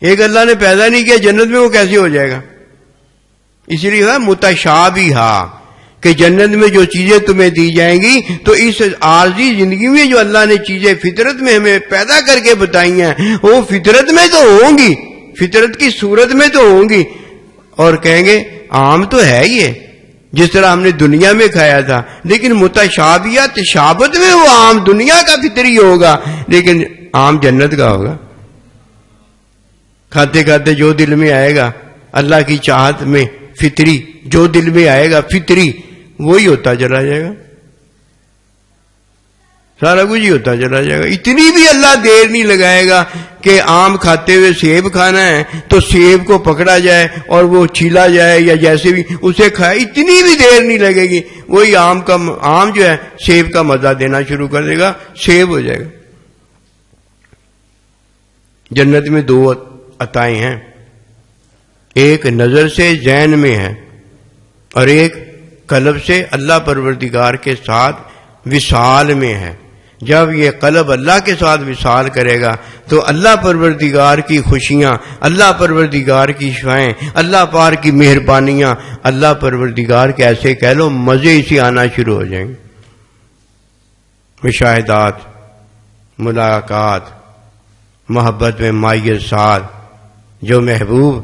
ایک اللہ نے پیدا نہیں کیا، جنت میں وہ کیسے ہو جائے گا؟ اس لیے ہے متشابہہ کہ جنت میں جو چیزیں تمہیں دی جائیں گی تو اس عارضی زندگی میں جو اللہ نے چیزیں فطرت میں ہمیں پیدا کر کے بتائی ہیں وہ فطرت میں تو ہوں گی، فطرت کی صورت میں تو ہوں گی. اور کہیں گے عام تو ہے یہ جس طرح ہم نے دنیا میں کھایا تھا، لیکن متشابہہ تشابہت میں وہ عام دنیا کا فطری ہوگا لیکن عام جنت کا ہوگا. کھاتے کھاتے جو دل میں آئے گا اللہ کی چاہت میں فطری، جو دل میں آئے گا فطری وہی ہوتا چلا جائے گا. سارا کچھ ہی ہوتا چلا جائے گا. اتنی بھی اللہ دیر نہیں لگائے گا کہ آم کھاتے ہوئے سیب کھانا ہے تو سیب کو پکڑا جائے اور وہ چھیلا جائے یا جیسے بھی اسے کھائے، اتنی بھی دیر نہیں لگے گی. وہی آم جو ہے سیب کا مزہ دینا شروع کر دے گا، سیب ہو جائے گا. جنت میں دو عطائیں ہیں، ایک نظر سے ذہن میں ہے اور ایک قلب سے اللہ پروردگار کے ساتھ وصال میں ہے. جب یہ قلب اللہ کے ساتھ وصال کرے گا تو اللہ پروردگار کی خوشیاں، اللہ پروردگار کی شفائیں، اللہ پاک کی مہربانیاں، اللہ پروردگار کے ایسے کہہ لو مزے اسی آنا شروع ہو جائیں گے. مشاہدات، ملاقات، محبت میں مائیت ساتھ. جو محبوب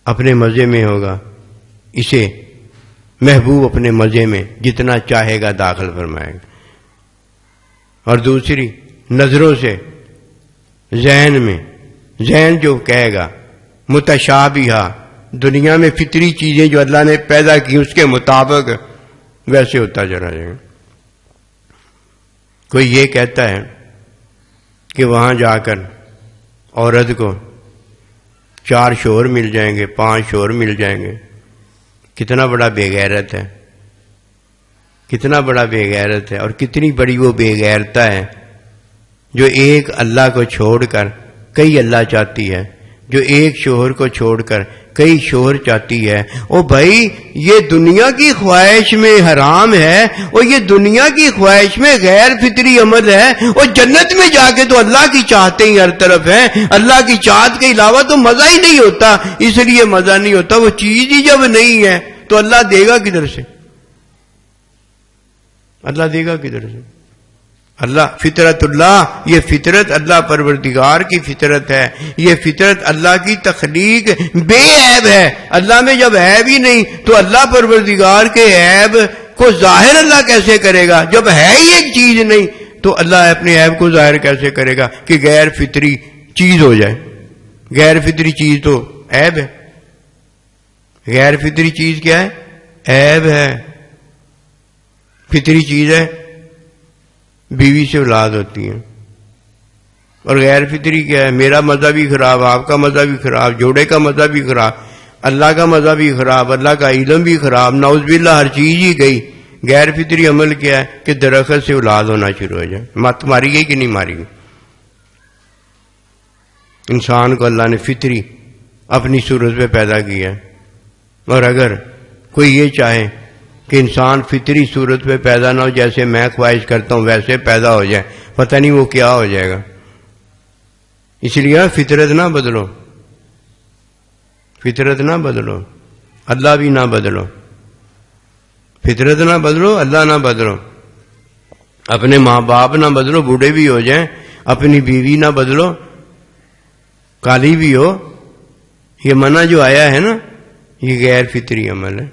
اپنے مزے میں ہوگا اسے محبوب اپنے مزے میں جتنا چاہے گا داخل فرمائے گا. اور دوسری نظروں سے ذہن میں، ذہن جو کہے گا متشابہہ، دنیا میں فطری چیزیں جو اللہ نے پیدا کی اس کے مطابق ویسے ہوتا چلا جائے گا. کوئی یہ کہتا ہے کہ وہاں جا کر عورت کو 4 شوہر مل جائیں گے، 5 شوہر مل جائیں گے. کتنا بڑا بے غیرت ہے، کتنا بڑا بے غیرت ہے. اور کتنی بڑی وہ بے غیرتا ہے جو ایک اللہ کو چھوڑ کر کئی اللہ چاہتی ہے، جو ایک شوہر کو چھوڑ کر کئی شوہر چاہتی ہے. او بھائی یہ دنیا کی خواہش میں حرام ہے اور یہ دنیا کی خواہش میں غیر فطری عمل ہے. اور جنت میں جا کے تو اللہ کی چاہتے ہی ہر طرف ہیں. اللہ کی چاہت کے علاوہ تو مزہ ہی نہیں ہوتا. اس لیے مزہ نہیں ہوتا، وہ چیز ہی جب نہیں ہے تو اللہ دے گا کدھر سے؟ اللہ دے گا کدھر سے؟ اللہ فطرت اللہ، یہ فطرت اللہ پروردگار کی فطرت ہے، یہ فطرت اللہ کی تخلیق بے عیب ہے۔ اللہ میں جب عیب ہی نہیں تو اللہ پروردگار کے عیب کو ظاہر اللہ کیسے کرے گا؟ جب ہے ہی ایک چیز نہیں تو اللہ اپنے عیب کو ظاہر کیسے کرے گا کہ غیر فطری چیز ہو جائے؟ غیر فطری چیز تو عیب ہے، غیر فطری چیز کیا ہے؟ عیب ہے۔ فطری چیز ہے بیوی سے اولاد ہوتی ہے، اور غیر فطری کیا ہے؟ میرا مزہ بھی خراب، آپ کا مزہ بھی خراب، جوڑے کا مزہ بھی خراب، اللہ کا مزہ بھی خراب، اللہ کا علم بھی خراب، نعوذ باللہ ہر چیز ہی گئی۔ غیر فطری عمل کیا ہے کہ درخت سے اولاد ہونا شروع ہو جائے۔ مت ماری گئی کہ نہیں ماری گئی؟ انسان کو اللہ نے فطری اپنی صورت پہ پیدا کیا ہے، اور اگر کوئی یہ چاہے کہ انسان فطری صورت پہ پیدا نہ ہو، جیسے میں خواہش کرتا ہوں ویسے پیدا ہو جائے، پتہ نہیں وہ کیا ہو جائے گا۔ اس لیے فطرت نہ بدلو، فطرت نہ بدلو، اللہ بھی نہ بدلو، فطرت نہ بدلو، اللہ نہ بدلو، اپنے ماں باپ نہ بدلو، بوڑھے بھی ہو جائیں، اپنی بیوی نہ بدلو، کالی بھی ہو۔ یہ منع جو آیا ہے نا، یہ غیر فطری عمل ہے۔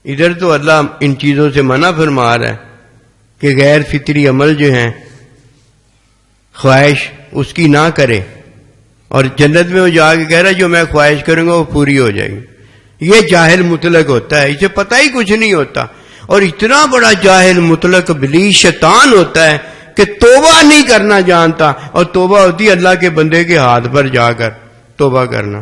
ادھر تو اللہ ان چیزوں سے منع فرما رہا ہے کہ غیر فطری عمل جو ہیں خواہش اس کی نہ کرے، اور جنت میں وہ جا کے کہہ رہا ہے جو میں خواہش کروں گا وہ پوری ہو جائے گی۔ یہ جاہل مطلق ہوتا ہے، اسے پتہ ہی کچھ نہیں ہوتا، اور اتنا بڑا جاہل مطلق ابلیس شیطان ہوتا ہے کہ توبہ نہیں کرنا جانتا، اور توبہ ہوتی ہے اللہ کے بندے کے ہاتھ پر جا کر توبہ کرنا،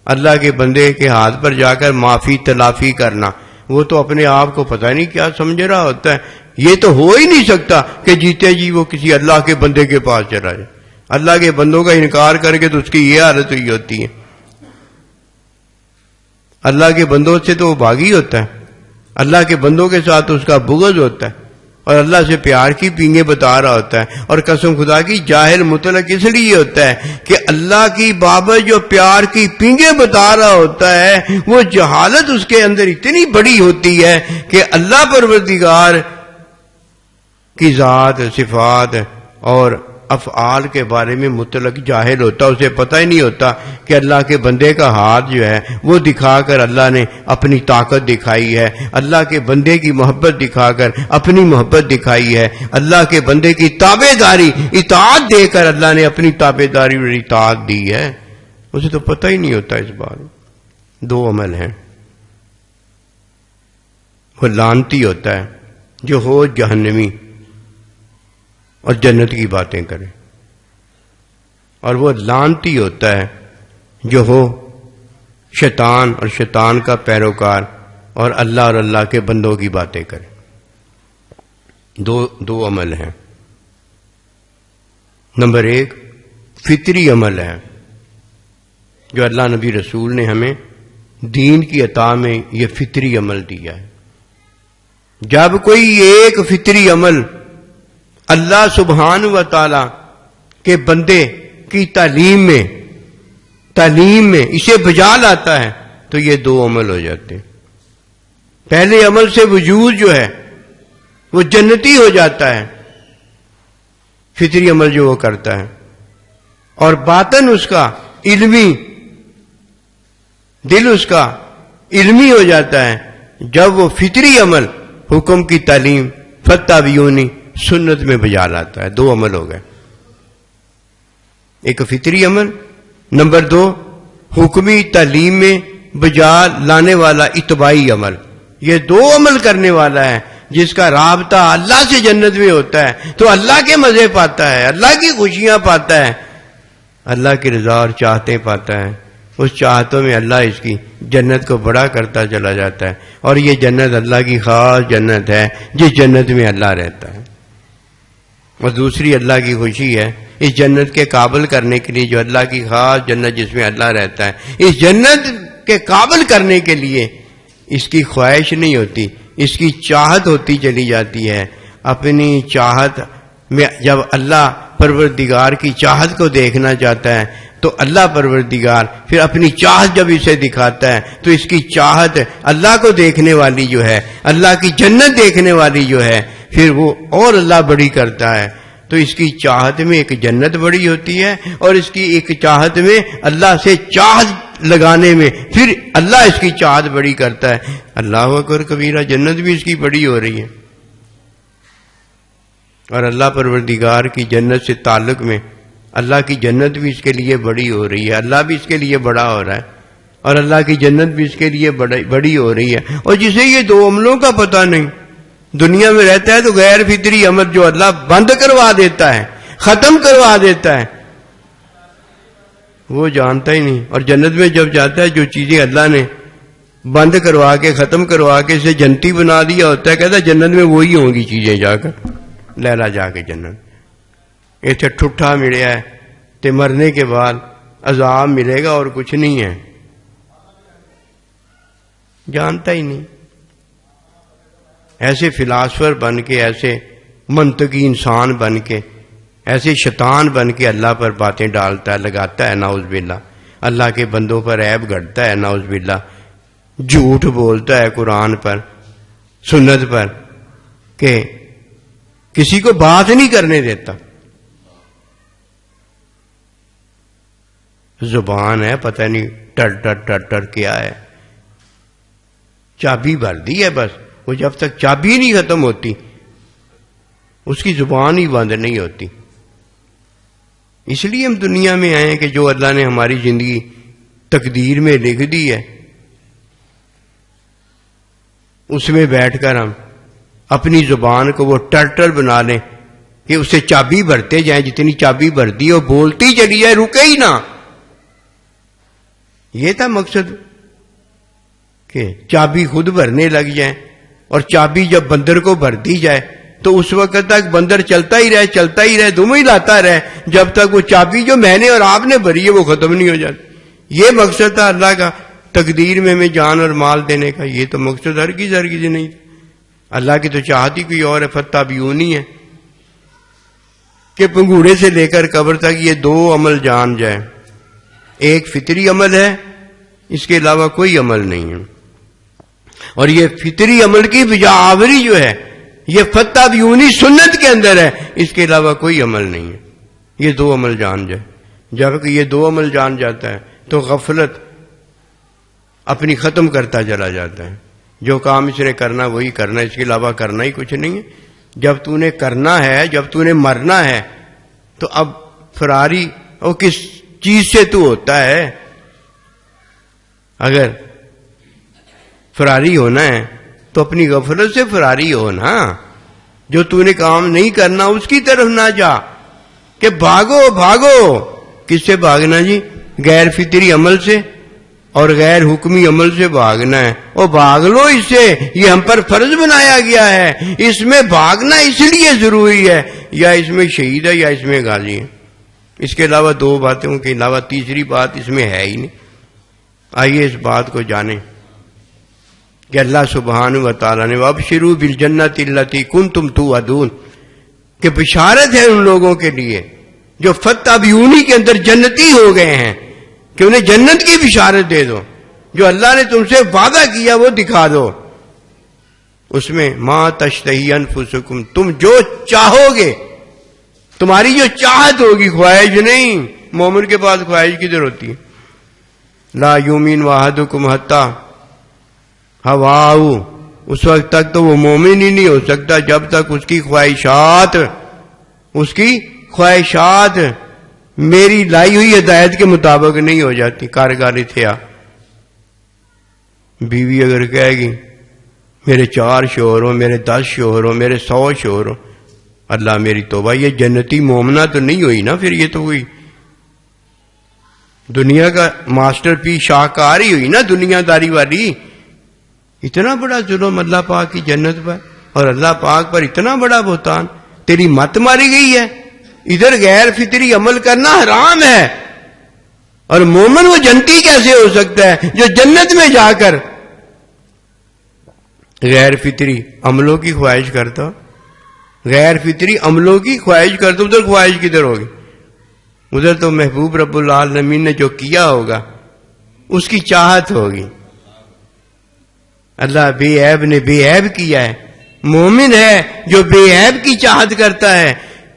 اللہ کے بندے کے ہاتھ پر جا کر معافی تلافی کرنا۔ وہ تو اپنے آپ کو پتہ نہیں کیا سمجھ رہا ہوتا ہے۔ یہ تو ہو ہی نہیں سکتا کہ جیتے جی وہ کسی اللہ کے بندے کے پاس چلا جائے۔ اللہ کے بندوں کا انکار کر کے تو اس کی یہ حالت ہوئی ہوتی ہے۔ اللہ کے بندوں سے تو وہ باغی ہوتا ہے، اللہ کے بندوں کے ساتھ اس کا بغض ہوتا ہے، اور اللہ سے پیار کی پینگیں بتا رہا ہوتا ہے۔ اور قسم خدا کی جاہل مطلق اس لیے ہوتا ہے کہ اللہ کی بابت جو پیار کی پینگیں بتا رہا ہوتا ہے، وہ جہالت اس کے اندر اتنی بڑی ہوتی ہے کہ اللہ پروردگار کی ذات، صفات اور افعال کے بارے میں مطلق جاہل ہوتا، اسے پتہ ہی نہیں ہوتا کہ اللہ کے بندے کا ہاتھ جو ہے وہ دکھا کر اللہ نے اپنی طاقت دکھائی ہے، اللہ کے بندے کی محبت دکھا کر اپنی محبت دکھائی ہے، اللہ کے بندے کی تابع داری اطاعت دے کر اللہ نے اپنی تابع داری اور اطاعت دی ہے۔ اسے تو پتہ ہی نہیں ہوتا اس بات۔ دو عمل ہیں، وہ لعنتی ہوتا ہے جو ہو جہنمی اور جنت کی باتیں کرے، اور وہ لعنتی ہوتا ہے جو ہو شیطان اور شیطان کا پیروکار اور اللہ کے بندوں کی باتیں کرے۔ دو عمل ہیں۔ نمبر ایک فطری عمل ہے جو اللہ نبی رسول نے ہمیں دین کی عطا میں یہ فطری عمل دیا ہے۔ جب کوئی ایک فطری عمل اللہ سبحانہ و تعالی کے بندے کی تعلیم میں اسے بجا لاتا ہے تو یہ دو عمل ہو جاتے ہیں۔ پہلے عمل سے وجود جو ہے وہ جنتی ہو جاتا ہے، فطری عمل جو وہ کرتا ہے، اور باطن اس کا علمی، دل اس کا علمی ہو جاتا ہے جب وہ فطری عمل حکم کی تعلیم فتابیونی سنت میں بجا لاتا ہے۔ دو عمل ہو گئے، ایک فطری عمل، نمبر دو حکمی تعلیم میں بجا لانے والا اتباعی عمل۔ یہ دو عمل کرنے والا ہے جس کا رابطہ اللہ سے جنت میں ہوتا ہے تو اللہ کے مزے پاتا ہے، اللہ کی خوشیاں پاتا ہے، اللہ کی رضا اور چاہتے پاتا ہے۔ اس چاہتوں میں اللہ اس کی جنت کو بڑا کرتا چلا جاتا ہے، اور یہ جنت اللہ کی خاص جنت ہے جس جنت میں اللہ رہتا ہے۔ اور دوسری اللہ کی خوشی ہے اس جنت کے قابل کرنے کے لیے، جو اللہ کی خاص جنت جس میں اللہ رہتا ہے، اس جنت کے قابل کرنے کے لیے اس کی خواہش نہیں ہوتی، اس کی چاہت ہوتی چلی جاتی ہے۔ اپنی چاہت میں جب اللہ پروردگار کی چاہت کو دیکھنا چاہتا ہے تو اللہ پروردگار پھر اپنی چاہت جب اسے دکھاتا ہے تو اس کی چاہت اللہ کو دیکھنے والی جو ہے، اللہ کی جنت دیکھنے والی جو ہے، پھر وہ اور اللہ بڑی کرتا ہے. تو اس کی چاہت میں ایک جنت بڑی ہوتی ہے، اور اس کی ایک چاہت میں اللہ سے چاہت لگانے میں پھر اللہ اس کی چاہت بڑی کرتا ہے. اللہ اکبر کبیرہ، جنت بھی اس کی بڑی ہو رہی ہے. اور اللہ پروردگار کی جنت سے تعلق میں اللہ کی جنت بھی اس کے لیے بڑی ہو رہی ہے، اللہ بھی اس کے لیے بڑا ہو رہا ہے، اور اللہ کی جنت بھی اس کے لیے بڑی ہو رہی ہے. اور جسے یہ دو عملوں کا پتہ نہیں، دنیا میں رہتا ہے تو غیر فطری عمل جو اللہ بند کروا دیتا ہے، ختم کروا دیتا ہے، وہ جانتا ہی نہیں. اور جنت میں جب جاتا ہے، جو چیزیں اللہ نے بند کروا کے ختم کروا کے اسے جنتی بنا دیا ہوتا ہے، کہتا ہے جنت میں وہی ہوں گی چیزیں. جا کر لیلا جا کے جنت ایتھے ٹھٹھا ملیا ہے تے مرنے کے بعد عذاب ملے گا اور کچھ نہیں ہے، جانتا ہی نہیں. ایسے فلاسفر بن کے، ایسے منطقی انسان بن کے، ایسے شیطان بن کے اللہ پر باتیں ڈالتا ہے، لگاتا ہے، نعوذ باللہ. اللہ کے بندوں پر عیب گھڑتا ہے، نعوذ باللہ. جھوٹ بولتا ہے قرآن پر، سنت پر، کہ کسی کو بات نہیں کرنے دیتا. زبان ہے پتہ نہیں ٹر ٹر ٹر ٹر کیا ہے، چابی بھر دی ہے بس. وہ جب تک چابی نہیں ختم ہوتی اس کی زبان ہی بند نہیں ہوتی. اس لیے ہم دنیا میں آئے ہیں کہ جو اللہ نے ہماری زندگی تقدیر میں لکھ دی ہے، اس میں بیٹھ کر ہم اپنی زبان کو وہ ٹرٹر بنا لیں کہ اسے چابی بھرتے جائیں. جتنی چابی بھر دی وہ بولتی چلی جائے، رکے ہی نہ. یہ تھا مقصد کہ چابی خود بھرنے لگ جائیں. اور چابی جب بندر کو بھر دی جائے تو اس وقت تک بندر چلتا ہی رہے، دم ہی لاتا رہے، جب تک وہ چابی جو میں نے اور آپ نے بھری ہے وہ ختم نہیں ہو جاتی. یہ مقصد تھا اللہ کا تقدیر میں ہمیں جان اور مال دینے کا. یہ تو مقصد ہرگز نہیں تھا. اللہ کی تو چاہت ہی کوئی اور ہے. فتح بیونی ہے کہ پنگوڑے سے لے کر قبر تک یہ دو عمل جان جائے. ایک فطری عمل ہے، اس کے علاوہ کوئی عمل نہیں ہے. اور یہ فطری عمل کی بجا آوری جو ہے یہ فتح بیونی سنت کے اندر ہے، اس کے علاوہ کوئی عمل نہیں ہے. یہ دو عمل جان جائے. جب کہ یہ دو عمل جان جاتا ہے تو غفلت اپنی ختم کرتا چلا جاتا ہے. جو کام اس نے کرنا وہی کرنا، اس کے علاوہ کرنا ہی کچھ نہیں ہے. جب تو نے کرنا ہے، جب تو نے مرنا ہے، تو اب فراری اور کس چیز سے تو ہوتا ہے. اگر فراری ہونا ہے تو اپنی غفلت سے فراری ہونا. جو تو نے کام نہیں کرنا اس کی طرف نہ جا کہ بھاگو. کس سے بھاگنا جی؟ غیر فطری عمل سے اور غیر حکمی عمل سے بھاگنا ہے. اور بھاگ لو اس سے، یہ ہم پر فرض بنایا گیا ہے. اس میں بھاگنا اس لیے ضروری ہے، یا اس میں شہید ہے یا اس میں غازی ہے. اس کے علاوہ دو باتوں کے علاوہ تیسری بات اس میں ہے ہی نہیں. آئیے اس بات کو جانیں کہ اللہ سبحانہ و تعالیٰ نے وَابْشِرُوا بِالْجَنَّةِ الَّتِي كُنْتُمْ تُوعَدُونَ کہ بشارت ہے ان لوگوں کے لیے جو فتح بیونی کے اندر جنتی ہو گئے ہیں، کہ انہیں جنت کی بشارت دے دو. جو اللہ نے تم سے وعدہ کیا وہ دکھا دو. اس میں مَا تَشْتَهِي أَنفُسُكُمْ تم جو چاہو گے، تمہاری جو چاہت ہوگی، خواہش نہیں. مومن کے پاس خواہش کدھر ہوتی ہے؟ لا یؤمن احدکم حتی ہواؤ، اس وقت تک تو وہ مومن ہی نہیں ہو سکتا جب تک اس کی خواہشات میری لائی ہوئی ہدایت کے مطابق نہیں ہو جاتی. کارگاری تھیا بیوی اگر کہے گی میرے 4 شوہر ہو، میرے 10 شوہر ہو، میرے 100 شوہر ہو، اللہ میری توبہ، یہ جنتی مومنہ تو نہیں ہوئی نا. پھر یہ تو ہوئی دنیا کا ماسٹر پی شاہکار ہی ہوئی نا، دنیا داری والی. اتنا بڑا ظلم اللہ پاک کی جنت پر اور اللہ پاک پر اتنا بڑا بہتان. تیری مت ماری گئی ہے. ادھر غیر فطری عمل کرنا حرام ہے، اور مومن وہ جنتی کیسے ہو سکتا ہے جو جنت میں جا کر غیر فطری عملوں کی خواہش کرتا. غیر فطری عملوں کی خواہش کرتا، ادھر خواہش کدھر ہوگی؟ ادھر تو محبوب رب العالمین نے جو کیا ہوگا اس کی چاہت ہوگی. اللہ بے عیب نے بے عیب کیا ہے، مومن ہے جو بے عیب کی چاہت کرتا ہے.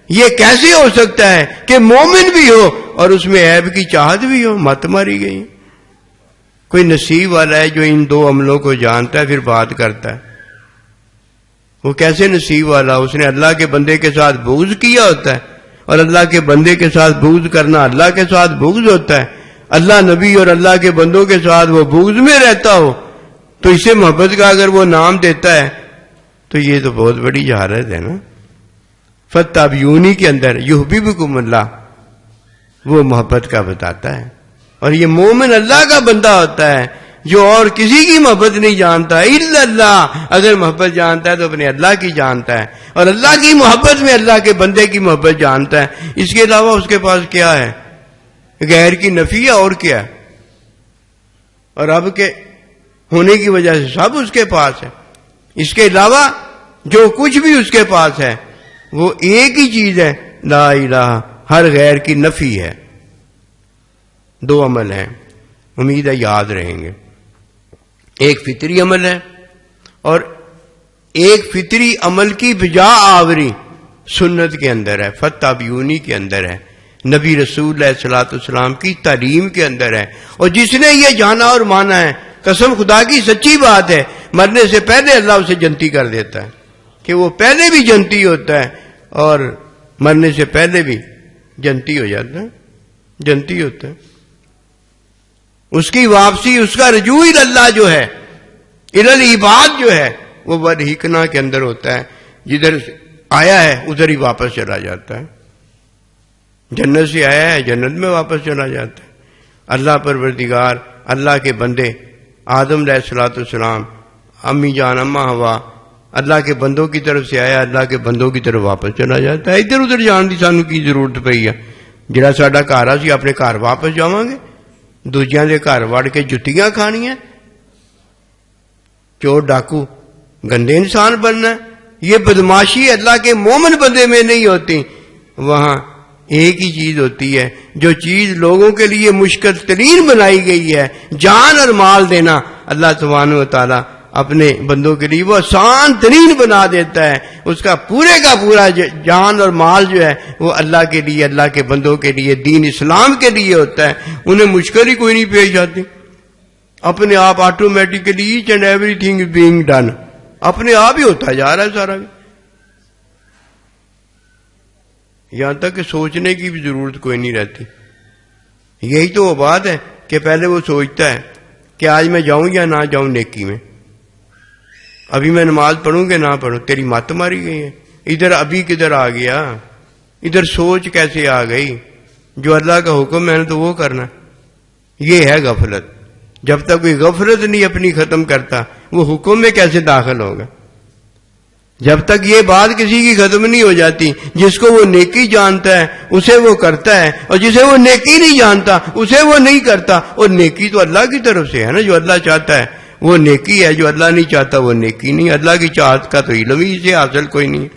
یہ کیسے ہو سکتا ہے کہ مومن بھی ہو اور اس میں عیب کی چاہت بھی ہو؟ مت ماری گئی. کوئی نصیب والا ہے جو ان دو عملوں کو جانتا ہے پھر بات کرتا ہے. وہ کیسے نصیب والا؟ اس نے اللہ کے بندے کے ساتھ بغض کیا ہوتا ہے، اور اللہ کے بندے کے ساتھ بغض کرنا اللہ کے ساتھ بغض ہوتا ہے. اللہ نبی اور اللہ کے بندوں کے ساتھ وہ بغض میں رہتا ہو تو اسے محبت کا اگر وہ نام دیتا ہے تو یہ تو بہت بڑی جہالت ہے نا. فتابیونی کے اندر یحببکم اللہ وہ محبت کا بتاتا ہے. اور یہ مومن اللہ کا بندہ ہوتا ہے جو اور کسی کی محبت نہیں جانتا الا اللہ. اگر محبت جانتا ہے تو اپنے اللہ کی جانتا ہے، اور اللہ کی محبت میں اللہ کے بندے کی محبت جانتا ہے. اس کے علاوہ اس کے پاس کیا ہے؟ غیر کی نفی ہے اور کیا ہے؟ اور رب کے ہونے کی وجہ سے سب اس کے پاس ہے. اس کے علاوہ جو کچھ بھی اس کے پاس ہے وہ ایک ہی چیز ہے، لا الہ، ہر غیر کی نفی ہے. دو عمل ہیں، امید ہے یاد رہیں گے. ایک فطری عمل ہے اور ایک فطری عمل کی بجا آوری سنت کے اندر ہے، فتابیونی کے اندر ہے، نبی رسول علیہ الصلوۃ والسلام کی تعلیم کے اندر ہے. اور جس نے یہ جانا اور مانا ہے، قسم خدا کی سچی بات ہے، مرنے سے پہلے اللہ اسے جنتی کر دیتا ہے کہ وہ پہلے بھی جنتی ہوتا ہے اور مرنے سے پہلے بھی جنتی ہو جاتا ہے، جنتی ہوتا ہے. اس کی واپسی، اس کا رجوع اللہ جو ہے، الالعباد جو ہے، وہ ودحکنا کے اندر ہوتا ہے. جدھر سے آیا ہے ادھر ہی واپس چلا جاتا ہے. جنت سے آیا ہے جنت میں واپس چلا جاتا ہے. اللہ پروردگار، اللہ کے بندے، آدم علیہ الصلوۃ والسلام، امی جان اماں ہوا، اللہ کے بندوں کی طرف سے آیا، اللہ کے بندوں کی طرف واپس چلا جاتا ہے. ادھر ادھر جان دی سانو کی ضرورت پئی ہے؟ جڑا ساڈا گھر آ سی اپنے گھر واپس جاواں گے؟ دوجیاں دے گھر وڑ کے جتیاں کھانیاں؟ چور ڈاکو گندے انسان بننا ہے؟ یہ بدماشی اللہ کے مومن بندے میں نہیں ہوتی. وہاں ایک ہی چیز ہوتی ہے، جو چیز لوگوں کے لیے مشکل ترین بنائی گئی ہے، جان اور مال دینا، اللہ سبحانہ و تعالیٰ اپنے بندوں کے لیے وہ آسان ترین بنا دیتا ہے. اس کا پورا جان اور مال جو ہے وہ اللہ کے لیے، اللہ کے بندوں کے لیے، دین اسلام کے لیے ہوتا ہے. انہیں مشکل ہی کوئی نہیں پیش آتی. اپنے آپ automatically each and everything being done, اپنے آپ ہی ہوتا جا رہا ہے سارا. یہاں تک کہ سوچنے کی بھی ضرورت کوئی نہیں رہتی. یہی تو وہ بات ہے کہ پہلے وہ سوچتا ہے کہ آج میں جاؤں یا نہ جاؤں نیکی میں، ابھی میں نماز پڑھوں کہ نہ پڑھوں. تیری مت ماری گئی ہے. ادھر ابھی کدھر آ گیا؟ ادھر سوچ کیسے آ گئی؟ جو اللہ کا حکم ہے تو وہ کرنا. یہ ہے غفلت. جب تک کوئی غفلت نہیں اپنی ختم کرتا وہ حکم میں کیسے داخل ہوگا؟ جب تک یہ بات کسی کی ختم نہیں ہو جاتی، جس کو وہ نیکی جانتا ہے اسے وہ کرتا ہے، اور جسے وہ نیکی نہیں جانتا اسے وہ نہیں کرتا. اور نیکی تو اللہ کی طرف سے ہے نا، جو اللہ چاہتا ہے وہ نیکی ہے، جو اللہ نہیں چاہتا وہ نیکی نہیں. اللہ کی چاہت کا تو علم ہی سے حاصل کوئی نہیں.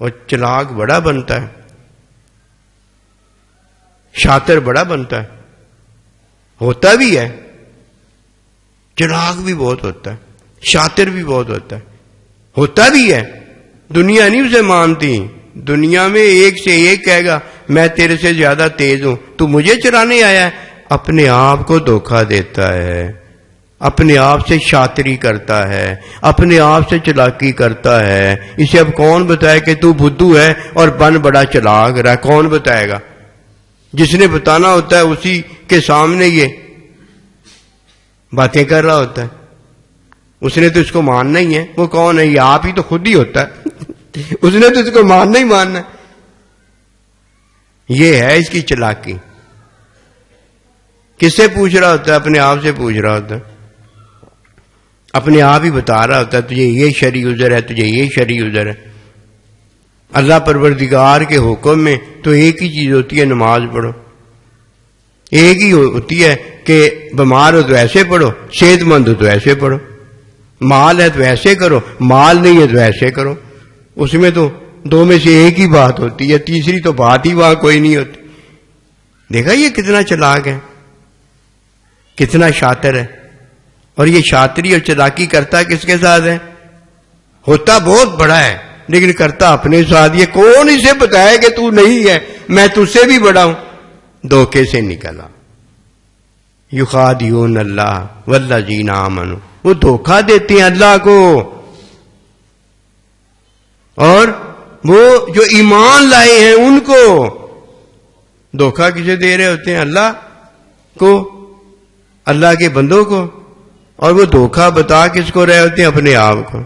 اور چلاک بڑا بنتا ہے، شاطر بڑا بنتا ہے، ہوتا بھی ہے. چلاک بھی بہت ہوتا ہے، شاطر بھی بہت ہوتا ہے، ہوتا بھی ہے. دنیا نہیں اسے مانتی. دنیا میں ایک سے ایک کہے گا میں تیرے سے زیادہ تیز ہوں، تو مجھے چلانے آیا ہے. اپنے آپ کو دھوکہ دیتا ہے، اپنے آپ سے شاطری کرتا ہے، اپنے آپ سے چلاکی کرتا ہے. اسے اب کون بتائے کہ تو بدھو ہے اور بن بڑا چلاک رہا؟ کون بتائے گا؟ جس نے بتانا ہوتا ہے اسی کے سامنے یہ باتیں کر رہا ہوتا ہے. اس نے تو اس کو ماننا ہی ہے. وہ کون ہے؟ یہ آپ ہی تو خود ہی ہوتا ہے. اس نے تو اس کو ماننا ہی ماننا ہے. یہ ہے اس کی چلاکی. کس سے پوچھ رہا ہوتا ہے؟ اپنے آپ سے پوچھ رہا ہوتا ہے. اپنے آپ ہی بتا رہا ہوتا ہے تجھے یہ شرعی عذر ہے، تجھے یہ شرعی عذر ہے. اللہ پروردگار کے حکم میں تو ایک ہی چیز ہوتی ہے، نماز پڑھو. ایک ہی ہوتی ہے کہ بیمار ہو تو ایسے پڑھو، صحت مند ہو تو ایسے پڑھو، مال ہے تو ایسے کرو، مال نہیں ہے تو ایسے کرو. اس میں تو دو میں سے ایک ہی بات ہوتی ہے، تیسری تو بات ہی وہاں کوئی نہیں ہوتی. دیکھا یہ کتنا چلاک ہے، کتنا شاطر ہے. اور یہ شاطری اور چلاکی کرتا کس کے ساتھ ہے؟ ہوتا بہت بڑا ہے لیکن کرتا اپنے ساتھ. یہ کون اسے بتائے کہ تو نہیں ہے, میں تجھ سے بھی بڑا ہوں. دھوکے سے نکلا. یخادعون اللہ والذین آمنوا, وہ دھوکہ دیتے ہیں اللہ کو, اور وہ جو ایمان لائے ہیں ان کو. دھوکہ کسے دے رہے ہوتے ہیں؟ اللہ کو, اللہ کے بندوں کو. اور وہ دھوکہ بتا کس کو رہے ہوتے ہیں؟ اپنے آپ کو.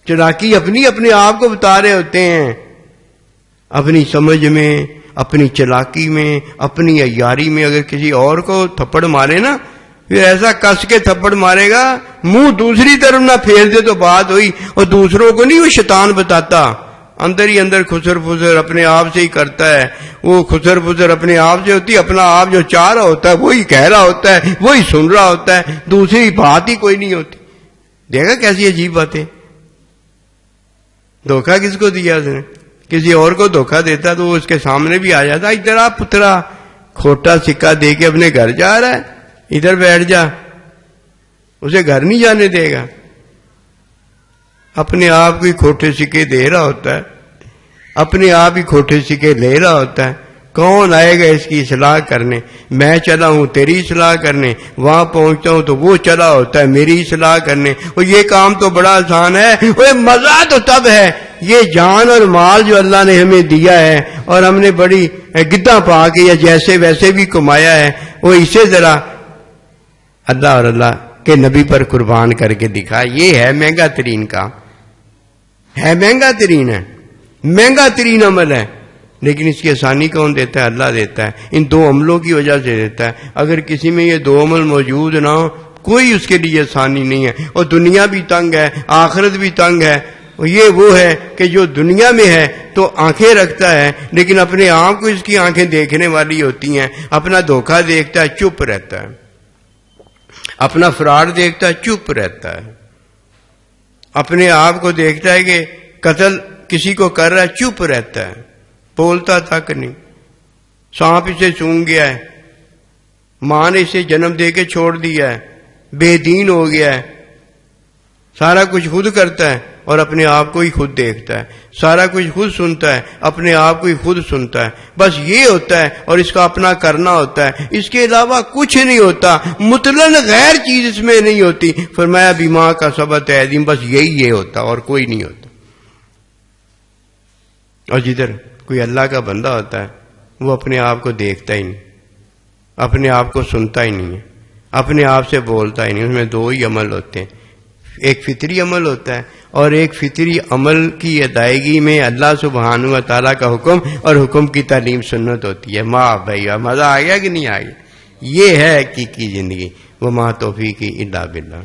چلاکی اپنے آپ کو بتا رہے ہوتے ہیں, اپنی سمجھ میں, اپنی چلاکی میں, اپنی عیاری میں. اگر کسی اور کو تھپڑ مارے نا, پھر ایسا کس کے تھپڑ مارے گا, منہ دوسری طرف نہ پھیر دے تو بات ہوئی. اور دوسروں کو نہیں وہ شیطان بتاتا, اندر ہی اندر خسر پھسر اپنے آپ سے ہی کرتا ہے. وہ خسر پھسر اپنے آپ سے ہوتی, اپنا آپ جو چاہ رہا ہوتا ہے وہی کہہ رہا ہوتا ہے, وہی سن رہا ہوتا ہے, دوسری بات ہی کوئی نہیں ہوتی. دیکھا کیسی عجیب باتیں. دھوکہ کس کو دیا اس نے؟ کسی اور کو دھوکہ دیتا تو وہ اس کے سامنے بھی آ جاتا, ادھر آ پترا, کھوٹا سکہ دے کے اپنے گھر جا رہا ہے, ادھر بیٹھ جا. اسے گھر نہیں جانے دے گا. اپنے آپ کو ہی کھوٹے سکے دے رہا ہوتا ہے, اپنے آپ ہی کھوٹے سکے لے رہا ہوتا ہے. کون آئے گا اس کی اصلاح کرنے؟ میں چلا ہوں تیری اصلاح کرنے, وہاں پہنچتا ہوں تو وہ چلا ہوتا ہے میری اصلاح کرنے. اور یہ کام تو بڑا آسان ہے. وہ مزہ تو تب ہے, یہ جان اور مال جو اللہ نے ہمیں دیا ہے اور ہم نے بڑی گدہ پا کے یا جیسے ویسے بھی کمایا ہے, وہ اسے ذرا اللہ اور اللہ کے نبی پر قربان کر کے دکھا. یہ ہے مہنگا ترین کام, ہے مہنگا ترین, ہے مہنگا ترین عمل ہے. لیکن اس کی آسانی کون دیتا ہے؟ اللہ دیتا ہے. ان دو عملوں کی وجہ سے دیتا ہے. اگر کسی میں یہ دو عمل موجود نہ ہو, کوئی اس کے لیے آسانی نہیں ہے. اور دنیا بھی تنگ ہے, آخرت بھی تنگ ہے. اور یہ وہ ہے کہ جو دنیا میں ہے تو آنکھیں رکھتا ہے, لیکن اپنے آپ کو اس کی آنکھیں دیکھنے والی ہوتی ہیں. اپنا دھوکہ دیکھتا ہے, چپ رہتا ہے. اپنا فراڈ دیکھتا ہے, چپ رہتا ہے. اپنے آپ کو دیکھتا ہے کہ قتل کسی کو کر رہا ہے, چپ رہتا ہے, بولتا تک نہیں. سانپ اسے سونگ گیا ہے, ماں نے اسے جنم دے کے چھوڑ دیا ہے, بے دین ہو گیا ہے, سارا کچھ خود کرتا ہے اور اپنے آپ کو ہی خود دیکھتا ہے. سارا کچھ خود سنتا ہے, اپنے آپ کو ہی خود سنتا ہے. بس یہ ہوتا ہے اور اس کا اپنا کرنا ہوتا ہے, اس کے علاوہ کچھ نہیں ہوتا. مطلق غیر چیز اس میں نہیں ہوتی. فرمایا بیما کا سبت ہے عظیم, بس یہی یہ ہوتا اور کوئی نہیں ہوتا. اور جدھر کوئی اللہ کا بندہ ہوتا ہے وہ اپنے آپ کو دیکھتا ہی نہیں, اپنے آپ کو سنتا ہی نہیں ہے, اپنے آپ سے بولتا ہی نہیں. اس میں دو ہی عمل ہوتے ہیں, ایک فطری عمل ہوتا ہے اور ایک فطری عمل کی ادائیگی میں اللہ سبحانہ و تعالیٰ کا حکم اور حکم کی تعلیم سنت ہوتی ہے. ماں بھائی مزہ آ گیا کہ نہیں آ گیا؟ یہ ہے حقیقی زندگی. وما توفیقی الا باللہ.